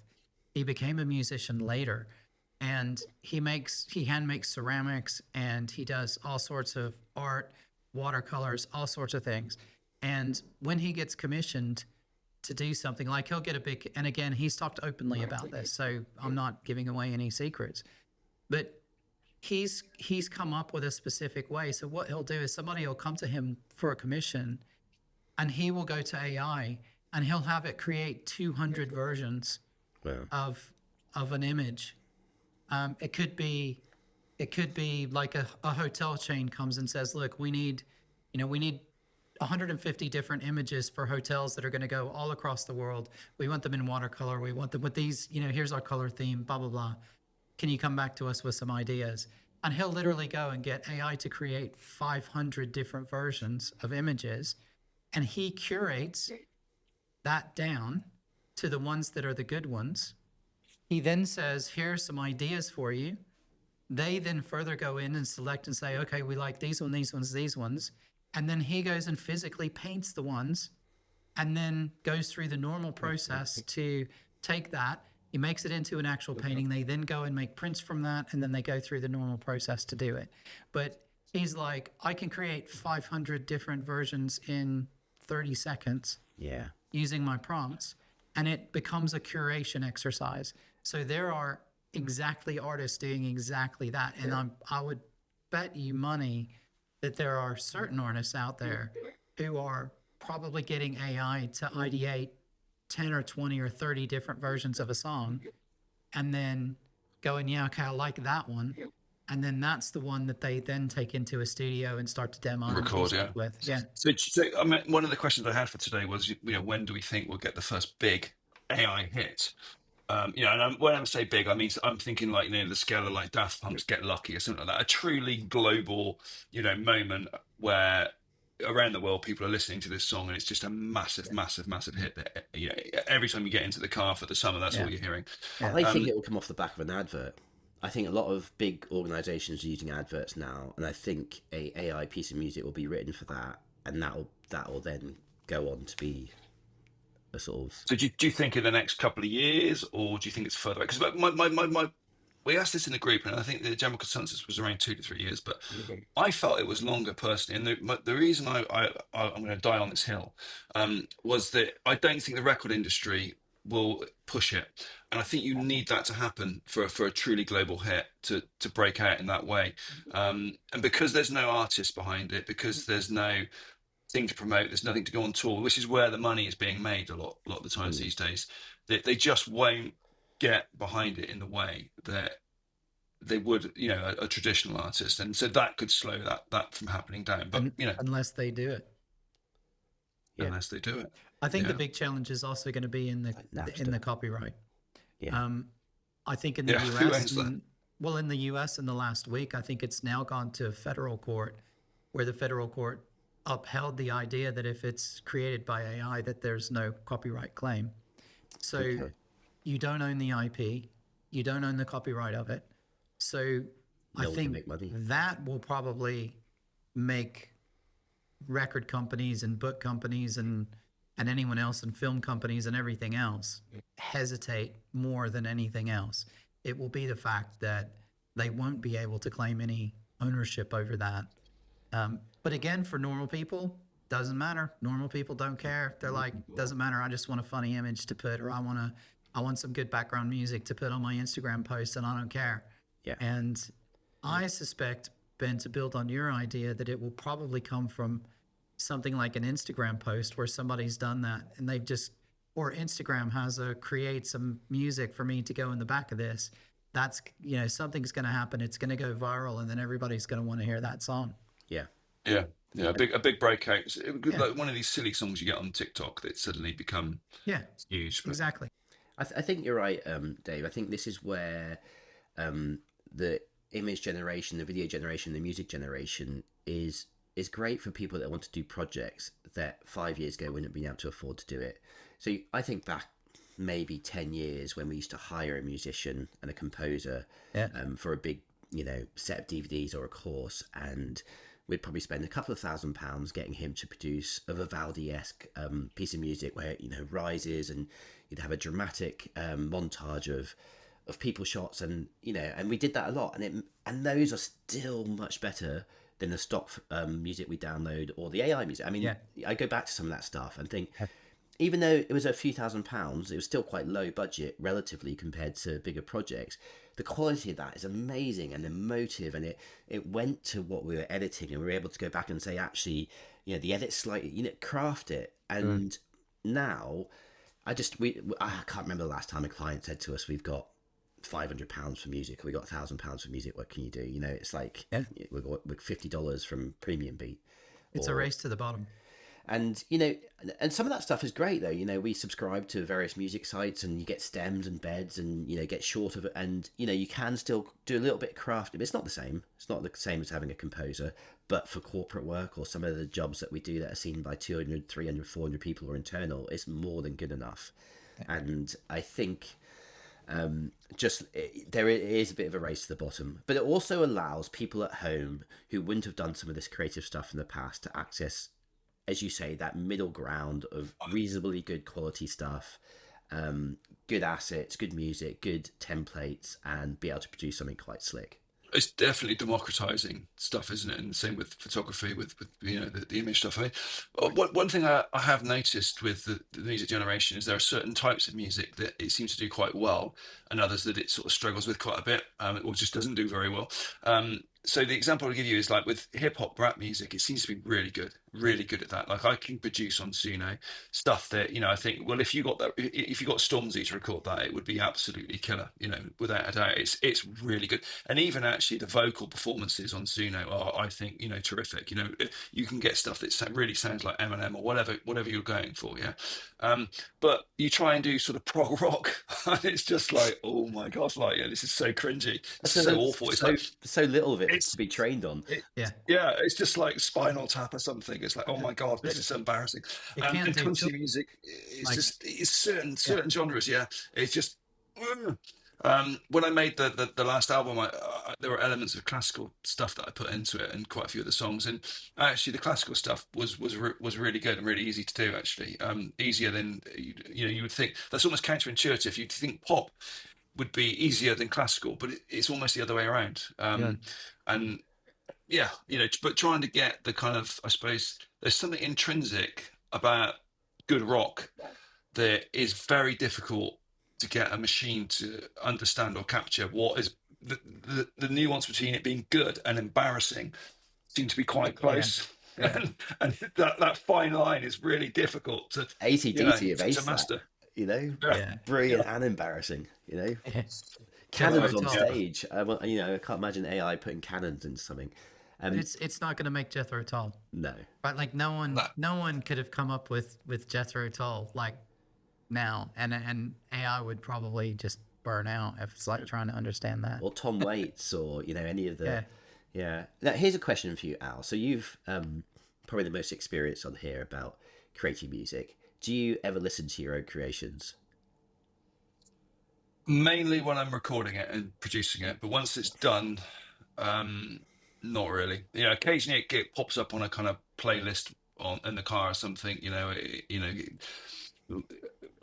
He became a musician later, and he hand makes ceramics, and he does all sorts of art, watercolors, all sorts of things. And when he gets commissioned to do something, like he'll get a big, and again, he's talked openly about this, so I'm not giving away any secrets, but he's come up with a specific way. So what he'll do is somebody will come to him for a commission, and he will go to AI and he'll have it create 200 versions of an image. It could be like a hotel chain comes and says, look, we need 150 different images for hotels that are going to go all across the world. We want them in watercolor. We want them with these, here's our color theme, blah, blah, blah. Can you come back to us with some ideas? And he'll literally go and get AI to create 500 different versions of images, and he curates that down to the ones that are the good ones. He then says, here's some ideas for you. They then further go in and select and say, okay, we like these ones, these ones, these ones. And then he goes and physically paints the ones and then goes through the normal process to take that. He makes it into an actual painting. They then go and make prints from that, and then they go through the normal process to do it. But he's like, I can create 500 different versions in 30 seconds Yeah. using my prompts, and it becomes a curation exercise. So there are exactly artists doing exactly that. And I would bet you money that there are certain artists out there who are probably getting AI to ideate 10 or 20 or 30 different versions of a song and then going, yeah, okay, I like that one. And then that's the one that they then take into a studio and start to demo and Record, yeah. with. Yeah. So, I mean, one of the questions I had for today was, when do we think we'll get the first big AI hit? And when I say big, I mean, I'm thinking like, the scale of like Daft Punk's Get Lucky or something like that, a truly global, moment where around the world people are listening to this song and it's just a massive, massive, massive hit that, every time you get into the car for the summer, that's all you're hearing. I think it will come off the back of an advert. I think a lot of big organisations are using adverts now, and I think a AI piece of music will be written for that, and that will then go on to be a sort of. So do you think in the next couple of years, or do you think it's further away? Because we asked this in the group, and I think the general consensus was around 2 to 3 years, but I felt it was longer personally. And the reason I'm going to die on this hill was that I don't think the record industry will push it, and I think you need that to happen for a truly global hit to break out in that way. And because there's no artist behind it, because there's no thing to promote, there's nothing to go on tour, which is where the money is being made a lot of the times these days. They just won't get behind it in the way that they would, a traditional artist, and so that could slow that from happening down. But unless they do it. Unless they do it. I think the big challenge is also going to be in the copyright. Yeah. I think in the who US, owns that? in the US in the last week, I think it's now gone to a federal court, where the federal court upheld the idea that if it's created by AI, that there's no copyright claim. So you don't own the IP, you don't own the copyright of it. So I think make money. that will probably make record companies and book companies and anyone else and film companies and everything else hesitate more than anything else. It will be the fact that they won't be able to claim any ownership over that. But again, for normal people, doesn't matter. Normal people don't care. They're like, doesn't matter. I just want a funny image to put, or I want some good background music to put on my Instagram post, and I don't care. Yeah. And I suspect, Ben, to build on your idea, that it will probably come from something like an Instagram post where somebody's done that and they've just, or Instagram has create some music for me to go in the back of this. That's, something's going to happen. It's going to go viral, and then everybody's going to want to hear that song. Yeah. Yeah. A big breakout. Like one of these silly songs you get on TikTok that suddenly become huge. But... Exactly. I think you're right, Dave. I think this is where the image generation, the video generation, the music generation is great for people that want to do projects that 5 years ago wouldn't have been able to afford to do it. So I think back maybe 10 years when we used to hire a musician and a composer for a big, set of DVDs or a course, and we'd probably spend a couple of £1,000 getting him to produce a Vivaldi-esque piece of music where it, rises, and you'd have a dramatic montage of people shots, and and we did that a lot, and those are still much better than the stock music we download or the AI music. I mean, I go back to some of that stuff and think, even though it was a few £1,000s, it was still quite low budget relatively compared to bigger projects. The quality of that is amazing and emotive, and it went to what we were editing, and we were able to go back and say, actually, the edit slightly, craft it. And now, I can't remember the last time a client said to us, we've got £500 for music, or we got £1,000 for music, what can you do? It's like we've got $50 from Premium Beat. It's a race to the bottom. And and some of that stuff is great though. We subscribe to various music sites, and you get stems and beds, and get short of it, and you can still do a little bit of crafting. It's not the same. It's not the same as having a composer, but for corporate work or some of the jobs that we do that are seen by 200, 300, 400 people or internal, it's more than good enough. And I think there is a bit of a race to the bottom, but it also allows people at home who wouldn't have done some of this creative stuff in the past to access, as you say, that middle ground of reasonably good quality stuff, good assets, good music, good templates, and be able to produce something quite slick. It's definitely democratizing stuff, isn't it? And same with photography, with the image stuff. I mean, one thing I have noticed with the music generation is there are certain types of music that it seems to do quite well, and others that it sort of struggles with quite a bit, or just doesn't do very well. So the example I'll give you is like with hip hop rap music, it seems to be really good at that. Like I can produce on Suno stuff that, I think, well, if you got Stormzy to record that, it would be absolutely killer, without a doubt. It's really good. And even actually the vocal performances on Suno are, I think, terrific. You can get stuff that really sounds like Eminem or whatever you're going for, yeah. But you try and do sort of prog rock, and it's just like, oh my gosh, like, this is so cringy, it's so awful. It's so little of it to be trained on. Yeah, it's just like Spinal Tap or something. It's like, oh my god, this is so embarrassing. And country music, it's certain genres. Yeah, it's just. When I made the last album, there were elements of classical stuff that I put into it, and quite a few of the songs. And actually, the classical stuff was really good and really easy to do. Actually, easier than you would think. That's almost counterintuitive. You'd think pop would be easier than classical, but it's almost the other way around. And yeah, but trying to get the kind of, I suppose, there's something intrinsic about good rock that is very difficult to get a machine to understand or capture. What is the nuance between it being good and embarrassing seem to be quite close. And that fine line is really difficult to to master. Brilliant and embarrassing. Cannons on stage. I can't imagine AI putting cannons into something. It's not going to make Jethro Tull. No, but like no one could have come up with Jethro Tull like now, and AI would probably just burn out if it's like trying to understand that. Or Tom Waits, or any of the Now here's a question for you, Al. So you've probably the most experience on here about creating music. Do you ever listen to your own creations? Mainly when I'm recording it and producing it, but once it's done, not really. Occasionally it pops up on a kind of playlist in the car or something.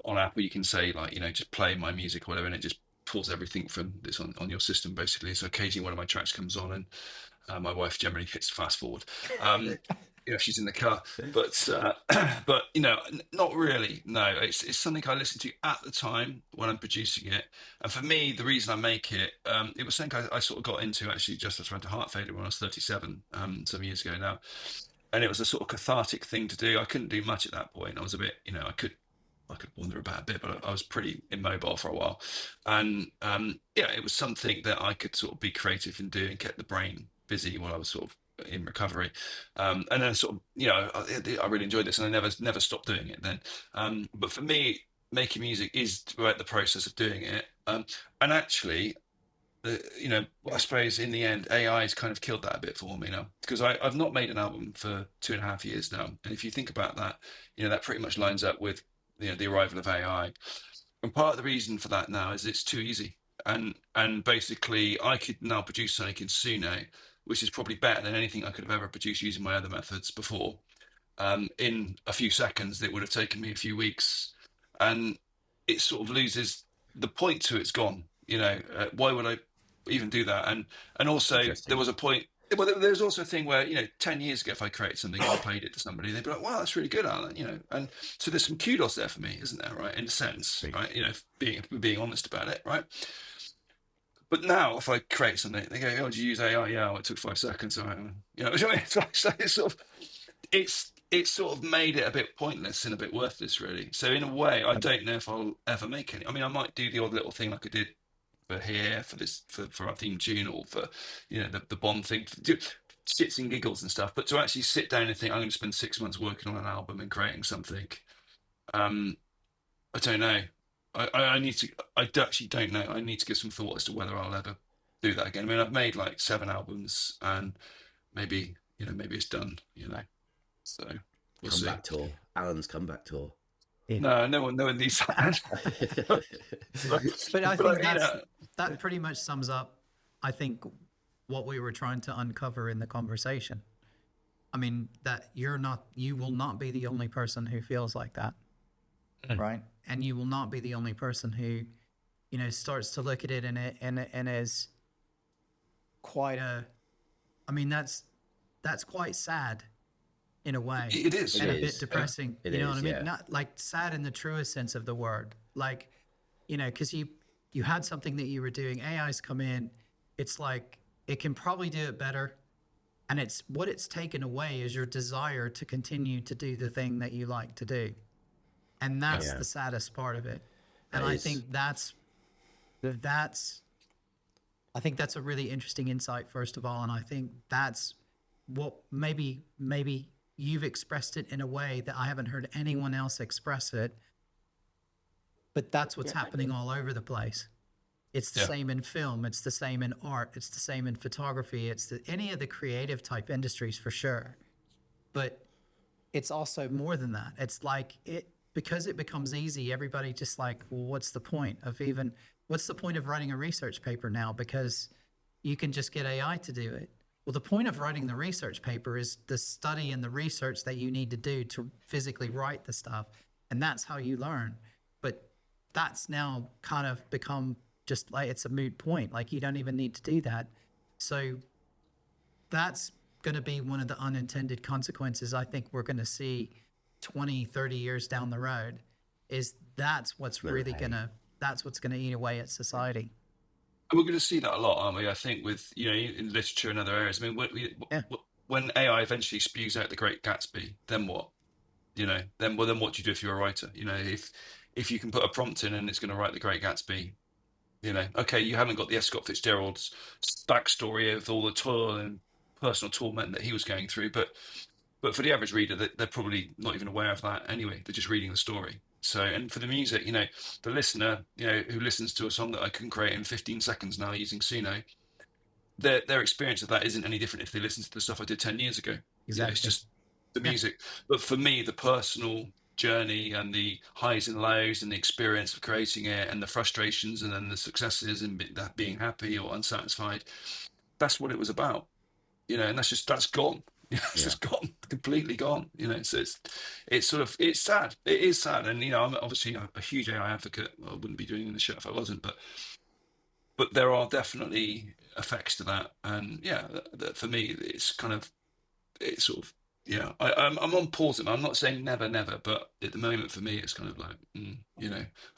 On Apple you can say like, just play my music or whatever, and it just pulls everything from this on your system basically. So occasionally one of my tracks comes on, and my wife generally hits fast forward. She's in the car, but not really. No, it's something I listen to at the time when I'm producing it. And for me, the reason I make it, it was something I sort of got into actually just as I went to heart failure when I was 37, some years ago now. And it was a sort of cathartic thing to do. I couldn't do much at that point. I was a bit, I could wander about a bit, but I was pretty immobile for a while. And it was something that I could sort of be creative in doing, get the brain busy while I was sort of in recovery, and then sort of I really enjoyed this, and I never stopped doing it then. But for me, making music is about the process of doing it, and actually, I suppose in the end, AI has kind of killed that a bit for me now, because I've not made an album for 2.5 years now, and if you think about that, that pretty much lines up with the arrival of AI, and part of the reason for that now is it's too easy, and basically I could now produce something in Suno which is probably better than anything I could have ever produced using my other methods before, in a few seconds that would have taken me a few weeks. And it sort of loses the point to it's gone. Why would I even do that? And also there was a point, well, there's also a thing where, 10 years ago, if I created something and I played it to somebody, they'd be like, wow, that's really good, Alan, and so there's some kudos there for me, isn't there? Right. In a sense, right. Being honest about it. Right. But now, if I create something, they go, "Oh, did you use AI?" Yeah, it took 5 seconds. All right. It's sort of made it a bit pointless and a bit worthless, really. So in a way, I don't know if I'll ever make any. I mean, I might do the odd little thing like I did for here, for our theme tune, or for the Bond thing. shits and giggles and stuff, but to actually sit down and think I'm going to spend 6 months working on an album and creating something, um, I don't know. I need to. Actually don't know. I need to give some thought as to whether I'll ever do that again. I mean, I've made like 7 albums, and maybe maybe it's done. So we'll see. Comeback tour. Alan's comeback tour. No, no one needs that. But I think that pretty much sums up, I think, what we were trying to uncover in the conversation. I mean, that you will not be the only person who feels like that, right? And you will not be the only person who, starts to look at it and is quite I mean, that's quite sad in a way. It is. And a bit depressing. It you know is, what I mean? yeah. Not like sad in the truest sense of the word. Like, because you had something that you were doing, AI's come in, it's like, it can probably do it better. And what it's taken away is your desire to continue to do the thing that you like to do. And that's the saddest part of it. And I think that's a really interesting insight, first of all. And I think that's what maybe you've expressed it in a way that I haven't heard anyone else express it. But that's what's happening all over the place. It's the same in film. It's the same in art. It's the same in photography. It's any of the creative type industries for sure. But it's also more than that. It's like because it becomes easy, everybody just like, well, what's the point of writing a research paper now? Because you can just get AI to do it. Well, the point of writing the research paper is the study and the research that you need to do to physically write the stuff. And that's how you learn. But that's now kind of become just like, it's a moot point. Like, you don't even need to do that. So that's going to be one of the unintended consequences I think we're going to see 20, 30 years down the road, is that's what's really going to eat away at society. And we're going to see that a lot, aren't we? I think with, in literature and other areas. I mean, when AI eventually spews out The Great Gatsby, then what? Then what do you do if you're a writer? If you can put a prompt in and it's going to write The Great Gatsby, okay, you haven't got the S. Scott Fitzgerald's backstory of all the toil and personal torment that he was going through, but for the average reader, they're probably not even aware of that anyway. They're just reading the story. So, and for the music, the listener, who listens to a song that I can create in 15 seconds now using Suno, their experience of that isn't any different if they listen to the stuff I did 10 years ago. Exactly. It's just the music. But for me, the personal journey and the highs and lows and the experience of creating it and the frustrations and then the successes and that being happy or unsatisfied, that's what it was about. And that's gone. It's just gone, completely gone. So it's sad. It is sad, and I'm obviously a huge AI advocate. I wouldn't be doing this shit if I wasn't. But there are definitely effects to that, and that for me, it's sort of I'm on pause. I'm not saying never, but at the moment for me, it's kind of like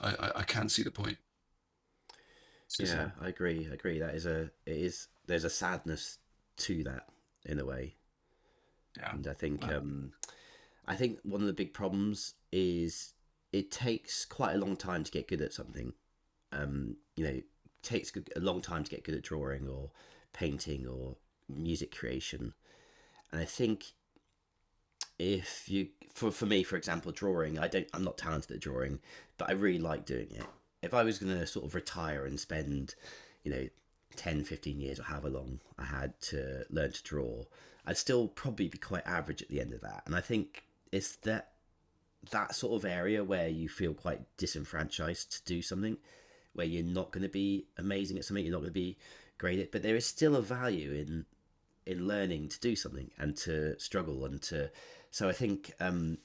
I can see the point. Yeah, I agree. There's a sadness to that in a way. Yeah. And I think one of the big problems is it takes quite a long time to get good at something. It takes a long time to get good at drawing or painting or music creation. And I think for me, for example, drawing, I'm not talented at drawing, but I really like doing it. If I was going to sort of retire and spend, 10, 15 years or however long I had to learn to draw, I'd still probably be quite average at the end of that. And I think it's that sort of area where you feel quite disenfranchised to do something, where you're not going to be amazing at something, you're not going to be great at, but there is still a value in learning to do something and to struggle and to. So I think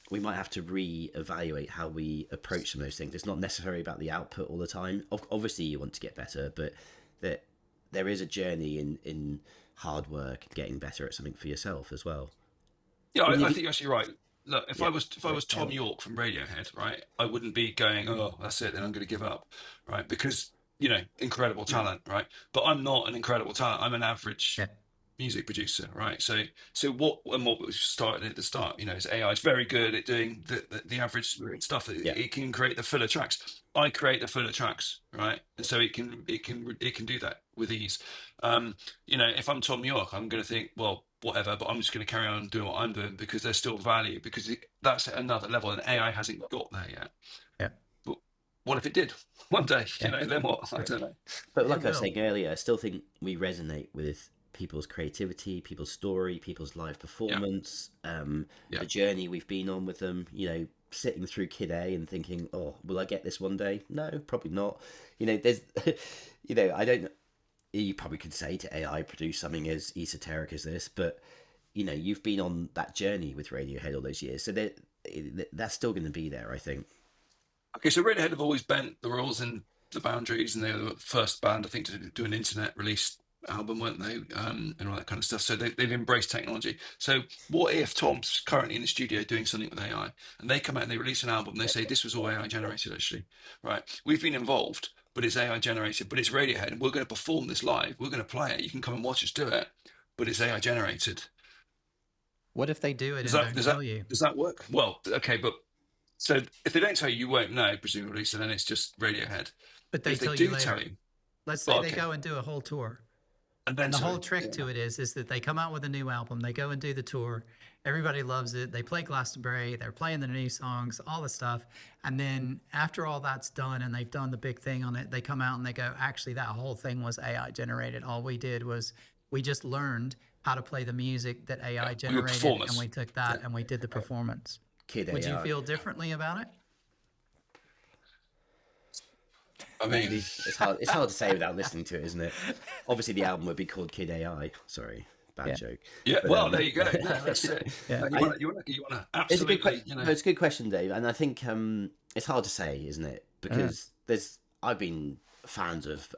we might have to re-evaluate how we approach some of those things. It's not necessarily about the output all the time. Obviously, you want to get better, but there is a journey in hard work and getting better at something for yourself as well. Yeah, I think you're actually right. Look, if I was Tom York from Radiohead, right, I wouldn't be going, oh, that's it, then I'm going to give up, right? Because incredible talent, right? But I'm not an incredible talent. I'm an average music producer, right? So what we started at the start, is AI is very good at doing the average stuff. It can create the filler tracks. I create the filler tracks, right? And so it can do that with ease. If I'm Tom York, I'm going to think, well, whatever, but I'm just going to carry on doing what I'm doing because there's still value, because that's at another level, and AI hasn't got there yet. Yeah. But what if it did one day? Yeah. Then what? I don't know. But like It I was will. saying earlier, I still think we resonate with people's creativity, people's story, people's live performance, Yeah. the journey we've been on with them. Sitting through Kid A and thinking, "Oh, will I get this one day?" No, probably not. There's, I don't. You probably could say to AI, produce something as esoteric as this, but you've been on that journey with Radiohead all those years, so that's still going to be there, I think. Okay, so Radiohead have always bent the rules and the boundaries, and they were the first band, I think, to do an internet release album, weren't they? And all that kind of stuff. So they've embraced technology. So what if Tom's currently in the studio doing something with AI, and they come out and they release an album, and they say this was all AI generated, actually, right? We've been involved, but it's AI generated, but it's Radiohead, and we're going to perform this live. We're going to play it. You can come and watch us do it, but it's AI generated. What if they do it Does and that don't does tell that you? does that work? Well, okay, but so if they don't tell you, you won't know, presumably. So then it's just Radiohead. But But they if they tell you do later. tell you, Let's say well, they okay, go and do a whole tour. and then And the tell whole you, trick yeah. to it is that they come out with a new album, they go and do the tour, everybody loves it, they play Glastonbury, they're playing the new songs, all the stuff, and then after all that's done and they've done the big thing on it, they come out and they go, actually that whole thing was AI generated. All we did was we just learned how to play the music that AI We were generated, and performers. we took that and we did the performance. Kid Would you AI. feel differently about it? I mean, Maybe it's hard. It's hard to say without listening to it, isn't it? Obviously, the album would be called Kid AI. Sorry, bad Yeah. joke. yeah. But, Well, there you go. No, that's it. Yeah. No, you want to It's a good absolutely, question. It's a good question, Dave. And I think it's hard to say, isn't it? Because I've been fans of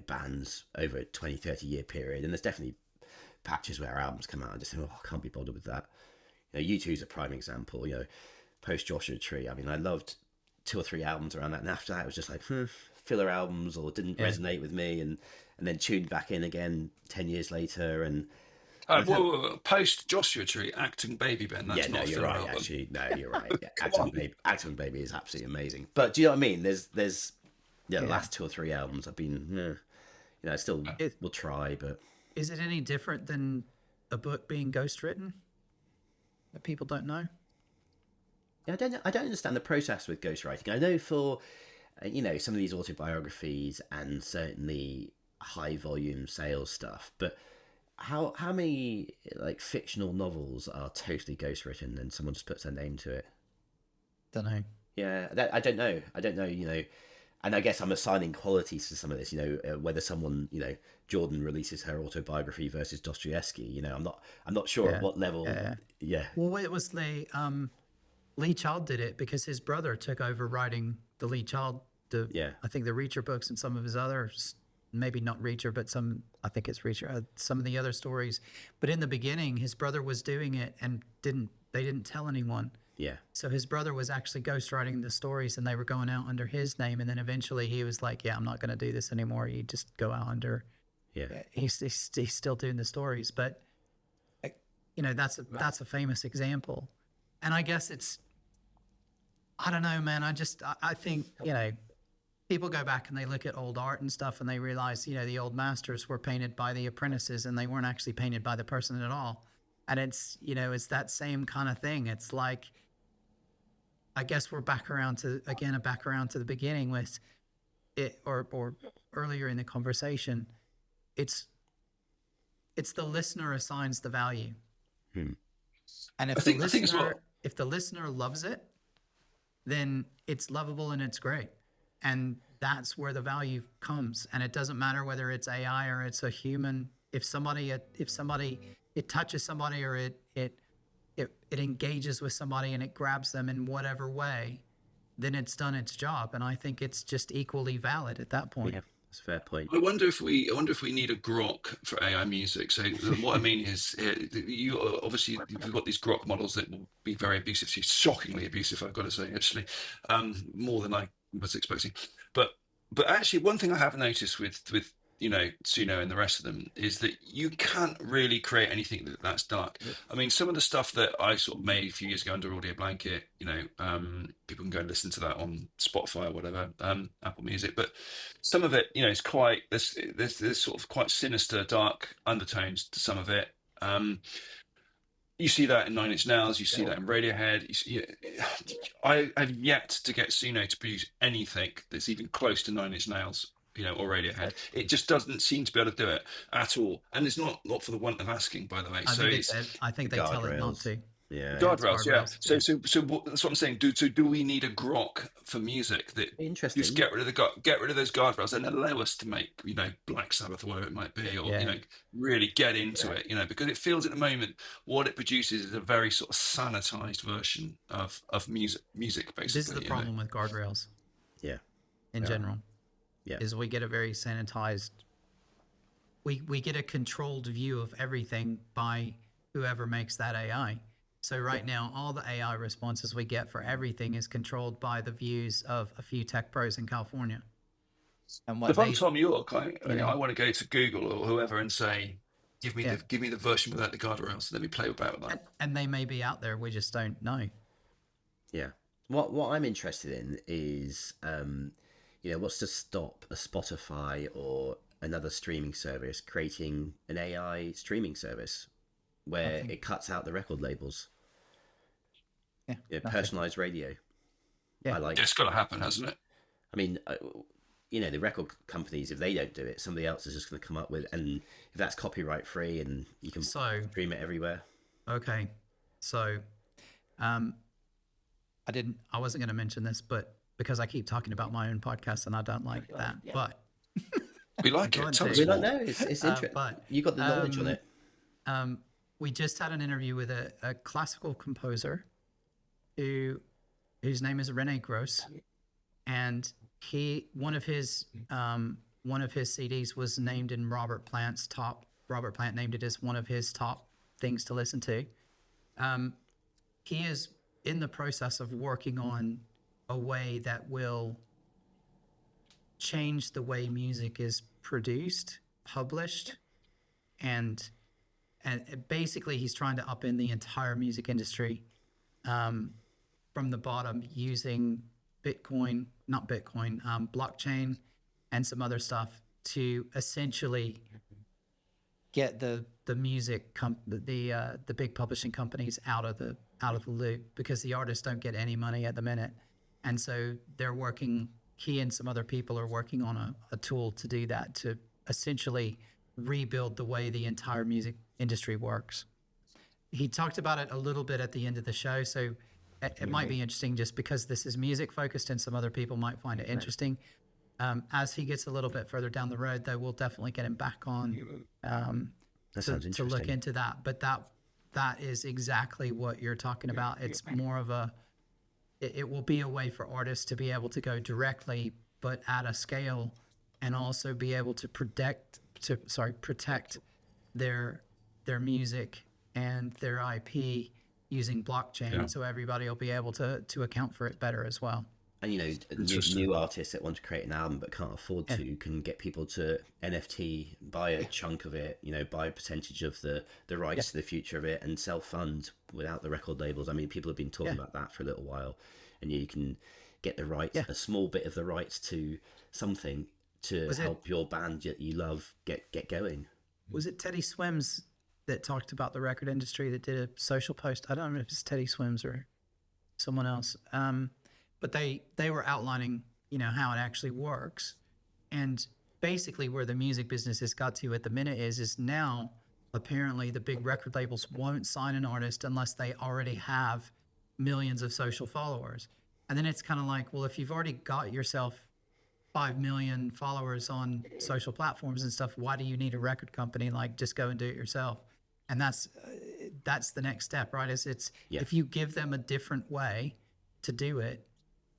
bands over a 20, 30-year period, and there's definitely patches where albums come out and just think, oh, I can't be bothered with that. U2 is a prime example. Post Joshua Tree. I mean, I loved 2 or 3 albums around that, and after that it was just like filler albums, or didn't resonate with me, and then tuned back in again 10 years later, and Post Joshua Tree, Acting Baby Ben. That's yeah, no, not a you're filler right. album. Actually, no, you're right. Yeah, Come on. Acting Baby is absolutely amazing. But do you know what I mean? There's the last 2 or 3 albums I've been, I still will try, but Is it any different than a book being ghostwritten that people don't know? yeah, I don't understand the process with ghostwriting. I know for some of these autobiographies and certainly high volume sales stuff, but how many like fictional novels are totally ghostwritten and someone just puts their name to it? Don't know. Yeah, I don't know. And I guess I'm assigning qualities to some of this. Whether someone, Jordan releases her autobiography versus Dostoevsky. I'm not sure at what level. Yeah. Well, it was Lee Child did it because his brother took over writing the Lee Child, I think the Reacher books and some of his others, maybe not Reacher, but I think it's Reacher, some of the other stories. But in the beginning, his brother was doing it and they didn't tell anyone. Yeah. So his brother was actually ghostwriting the stories and they were going out under his name. And then eventually he was like, yeah, I'm not going to do this anymore. You just go out under, he's still doing the stories. But, that's a famous example. And I guess I don't know, man. I think, people go back and they look at old art and stuff and they realize, the old masters were painted by the apprentices and they weren't actually painted by the person at all. And it's that same kind of thing. It's like, I guess we're back around to the beginning with it, or earlier in the conversation. It's the listener assigns the value. And if I think as well. if the listener loves it, then it's lovable and it's great. And that's where the value comes. And it doesn't matter whether it's AI or it's a human. If it touches somebody or it engages with somebody and it grabs them in whatever way, then it's done its job. And I think it's just equally valid at that point. Yeah, that's a fair point. I wonder if we need a grok for AI music. So what I mean is, you obviously we've got these grok models that will be very abusive, shockingly abusive, I've got to say, actually, more than I was expecting. But actually, one thing I have noticed with Suno and the rest of them is that you can't really create anything that's dark. I mean, some of the stuff that I sort of made a few years ago under Audio Blanket, people can go and listen to that on Spotify or whatever, Apple Music. But some of it, it's quite there's sort of quite sinister, dark undertones to some of it. You see that in Nine Inch Nails. You see that in Radiohead. I have yet to get Suno to produce anything that's even close to Nine Inch Nails, or Radiohead. It just doesn't seem to be able to do it at all, and it's not for the want of asking, by the way. I think they tell it not to. Yeah, Guardrails, yeah. Guardrails, So that's what I'm saying. Do we need a grok for music that interesting. just get rid of those guardrails and allow us to make Black Sabbath or whatever it might be, or really get into it, because it feels at the moment what it produces is a very sort of sanitized version of music basically. This is the problem with guardrails. Yeah. In general. Yeah. Is we get a very sanitized. We get a controlled view of everything by whoever makes that AI. So right now, all the AI responses we get for everything is controlled by the views of a few tech pros in California. And if I'm Tom York, I want to go to Google or whoever and say, give me the version without the guardrails. Let me play about with that. And they may be out there. We just don't know. Yeah. What I'm interested in is, what's to stop a Spotify or another streaming service creating an AI streaming service where it cuts out the record labels. Yeah, personalized radio. Yeah, it's got to happen, hasn't it? I mean, the record companies, if they don't do it, somebody else is just going to come up with, and if that's copyright free and you can stream it everywhere. Okay, so, I wasn't going to mention this, but because I keep talking about my own podcast and I don't like that, but we like it. We don't know. It's interesting. But you got the knowledge on it. We just had an interview with a classical composer whose name is Rene Gross, and one of his CDs was named in Robert Plant named it as one of his top things to listen to. He is in the process of working on a way that will change the way music is produced, published, and basically he's trying to upend the entire music industry from the bottom using blockchain and some other stuff to essentially get the music the big publishing companies out of the loop, because the artists don't get any money at the minute, and so he and some other people are working on a tool to do that, to essentially rebuild the way the entire music industry works. He talked about it a little bit at the end of the show, so it might be interesting just because this is music focused and some other people might find it interesting. As he gets a little bit further down the road, though, we'll definitely get him back on to look into that. But that is exactly what you're talking about. It's more of it will be a way for artists to be able to go directly, but at a scale, and also be able to protect their music and their IP using blockchain, so everybody will be able to account for it better as well. And new artists that want to create an album but can't afford to can get people to NFT, buy a chunk of it, buy a percentage of the rights to the future of it, and self-fund without the record labels. I mean, people have been talking about that for a little while, and you can get the rights, a small bit of the rights to something to help your band that you love get going. Was it Teddy Swims that talked about the record industry that did a social post? I don't know if it's Teddy Swims or someone else. But they were outlining, how it actually works. And basically where the music business has got to at the minute is now apparently the big record labels won't sign an artist unless they already have millions of social followers. And then it's kind of like, well, if you've already got yourself 5 million followers on social platforms and stuff, why do you need a record company? Like, just go and do it yourself. And that's the next step, right? If you give them a different way to do it,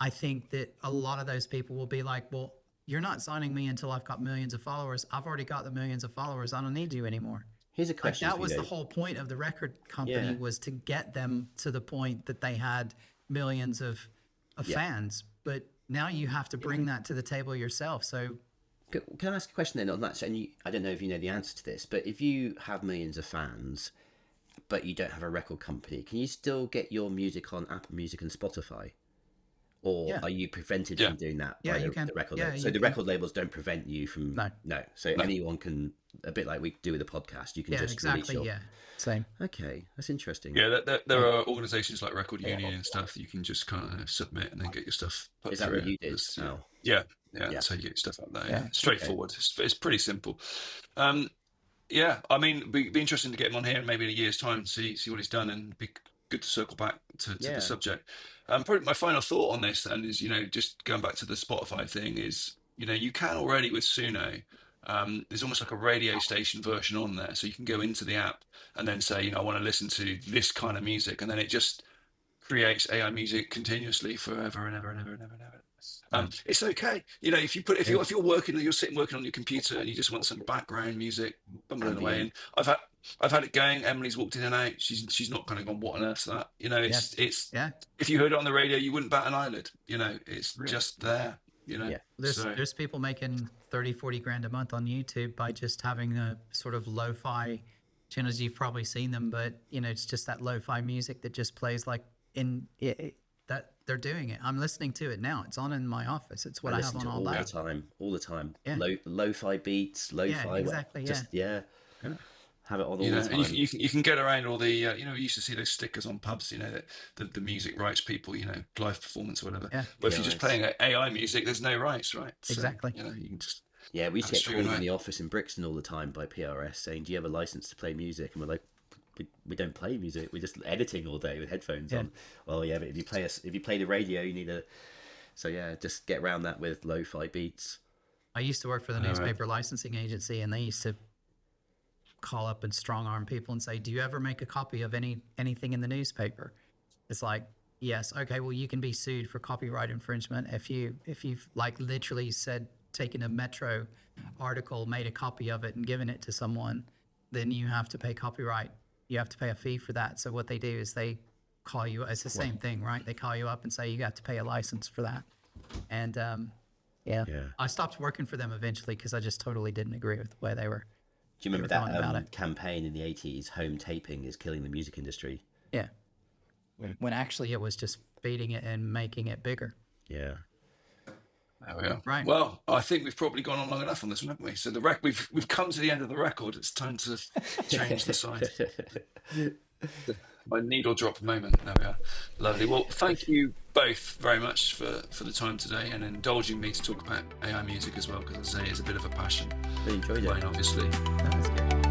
I think that a lot of those people will be like, well, you're not signing me until I've got millions of followers. I've already got the millions of followers. I don't need you anymore. Here's a question. That was the whole point of the record company, was to get them to the point that they had millions of fans. But now you have to bring that to the table yourself. So can I ask a question then on that? And I don't know if you know the answer to this, but if you have millions of fans, but you don't have a record company, can you still get your music on Apple Music and Spotify? or Yeah. are you prevented Yeah. from doing that Yeah, by you can. the record Yeah, label? So you the can. record labels don't prevent you from No. So anyone can, a bit like we do with a podcast, you can Yeah, just exactly. release your... Yeah, same. Okay, that's interesting. Yeah, there are organisations like Record Union and stuff that you can just kind of submit and then get your stuff put Is that through. what you did? That's, Al? yeah, Yeah. that's how you get your stuff out there. Yeah. Yeah, straightforward. It's pretty simple. Yeah, I mean, be interesting to get him on here and maybe in a year's time see what he's done, and be good to circle back to Yeah. the subject. Probably my final thought on this, and is, just going back to the Spotify thing, is, you can already with Suno. There's almost like a radio station version on there, so you can go into the app and then say, I want to listen to this kind of music, and then it just creates AI music continuously forever and ever and ever and ever and ever. It's okay, if you're working, you're sitting working on your computer and you just want some background music bumbling away. And I've had it going. Emily's walked in and out. She's not kind of gone, what on earth's that? It's Yeah. if you heard it on the radio, you wouldn't bat an eyelid. It's just there. Yeah. There's people making 30, 40 grand a month on YouTube by just having a sort of lo-fi channels. You've probably seen them, but it's just that lo-fi music that just plays like that they're doing it. I'm listening to it now. It's on in my office. It's what I have listen on to all day. all the time. Yeah. Lo-fi beats, lo-fi. exactly, Just, have it on all You know, the and time. you can get around all the we used to see those stickers on pubs, that the music rights people, live performance or whatever. Yeah. But if you're just PRS. playing AI music, there's no rights, right? So, Exactly. you can just Yeah, we used to That's get true, called in right? the office in Brixton all the time by PRS saying, "Do you have a license to play music?" And we're like, "We don't play music. We're just editing all day with headphones on." Well, yeah, but if you play the radio, you need a. So yeah, just get around that with lo-fi beats. I used to work for the newspaper licensing agency, and they used to call up and strong arm people and say, "Do you ever make a copy of anything in the newspaper?" It's like, yes, okay, well, you can be sued for copyright infringement if you've like literally said, taken a Metro article, made a copy of it, and given it to someone, then you have to pay copyright. You have to pay a fee for that. So what they do is they call you. It's the same thing, right? They call you up and say you got to pay a license for that. And Yeah. I stopped working for them eventually because I just totally didn't agree with the way they were. Do you remember going about that it. campaign in the 80s? Home taping is killing the music industry. Yeah. When actually it was just feeding it and making it bigger. Yeah. There we are. Right. Well, I think we've probably gone on long enough on this one, haven't we? So we've come to the end of the record. It's time to change the side. My needle drop moment. There we are. Lovely. Well, thank you both very much for the time today and indulging me to talk about AI music as well, because I say it's a bit of a passion. Really enjoyed Mine, it. obviously. That was good.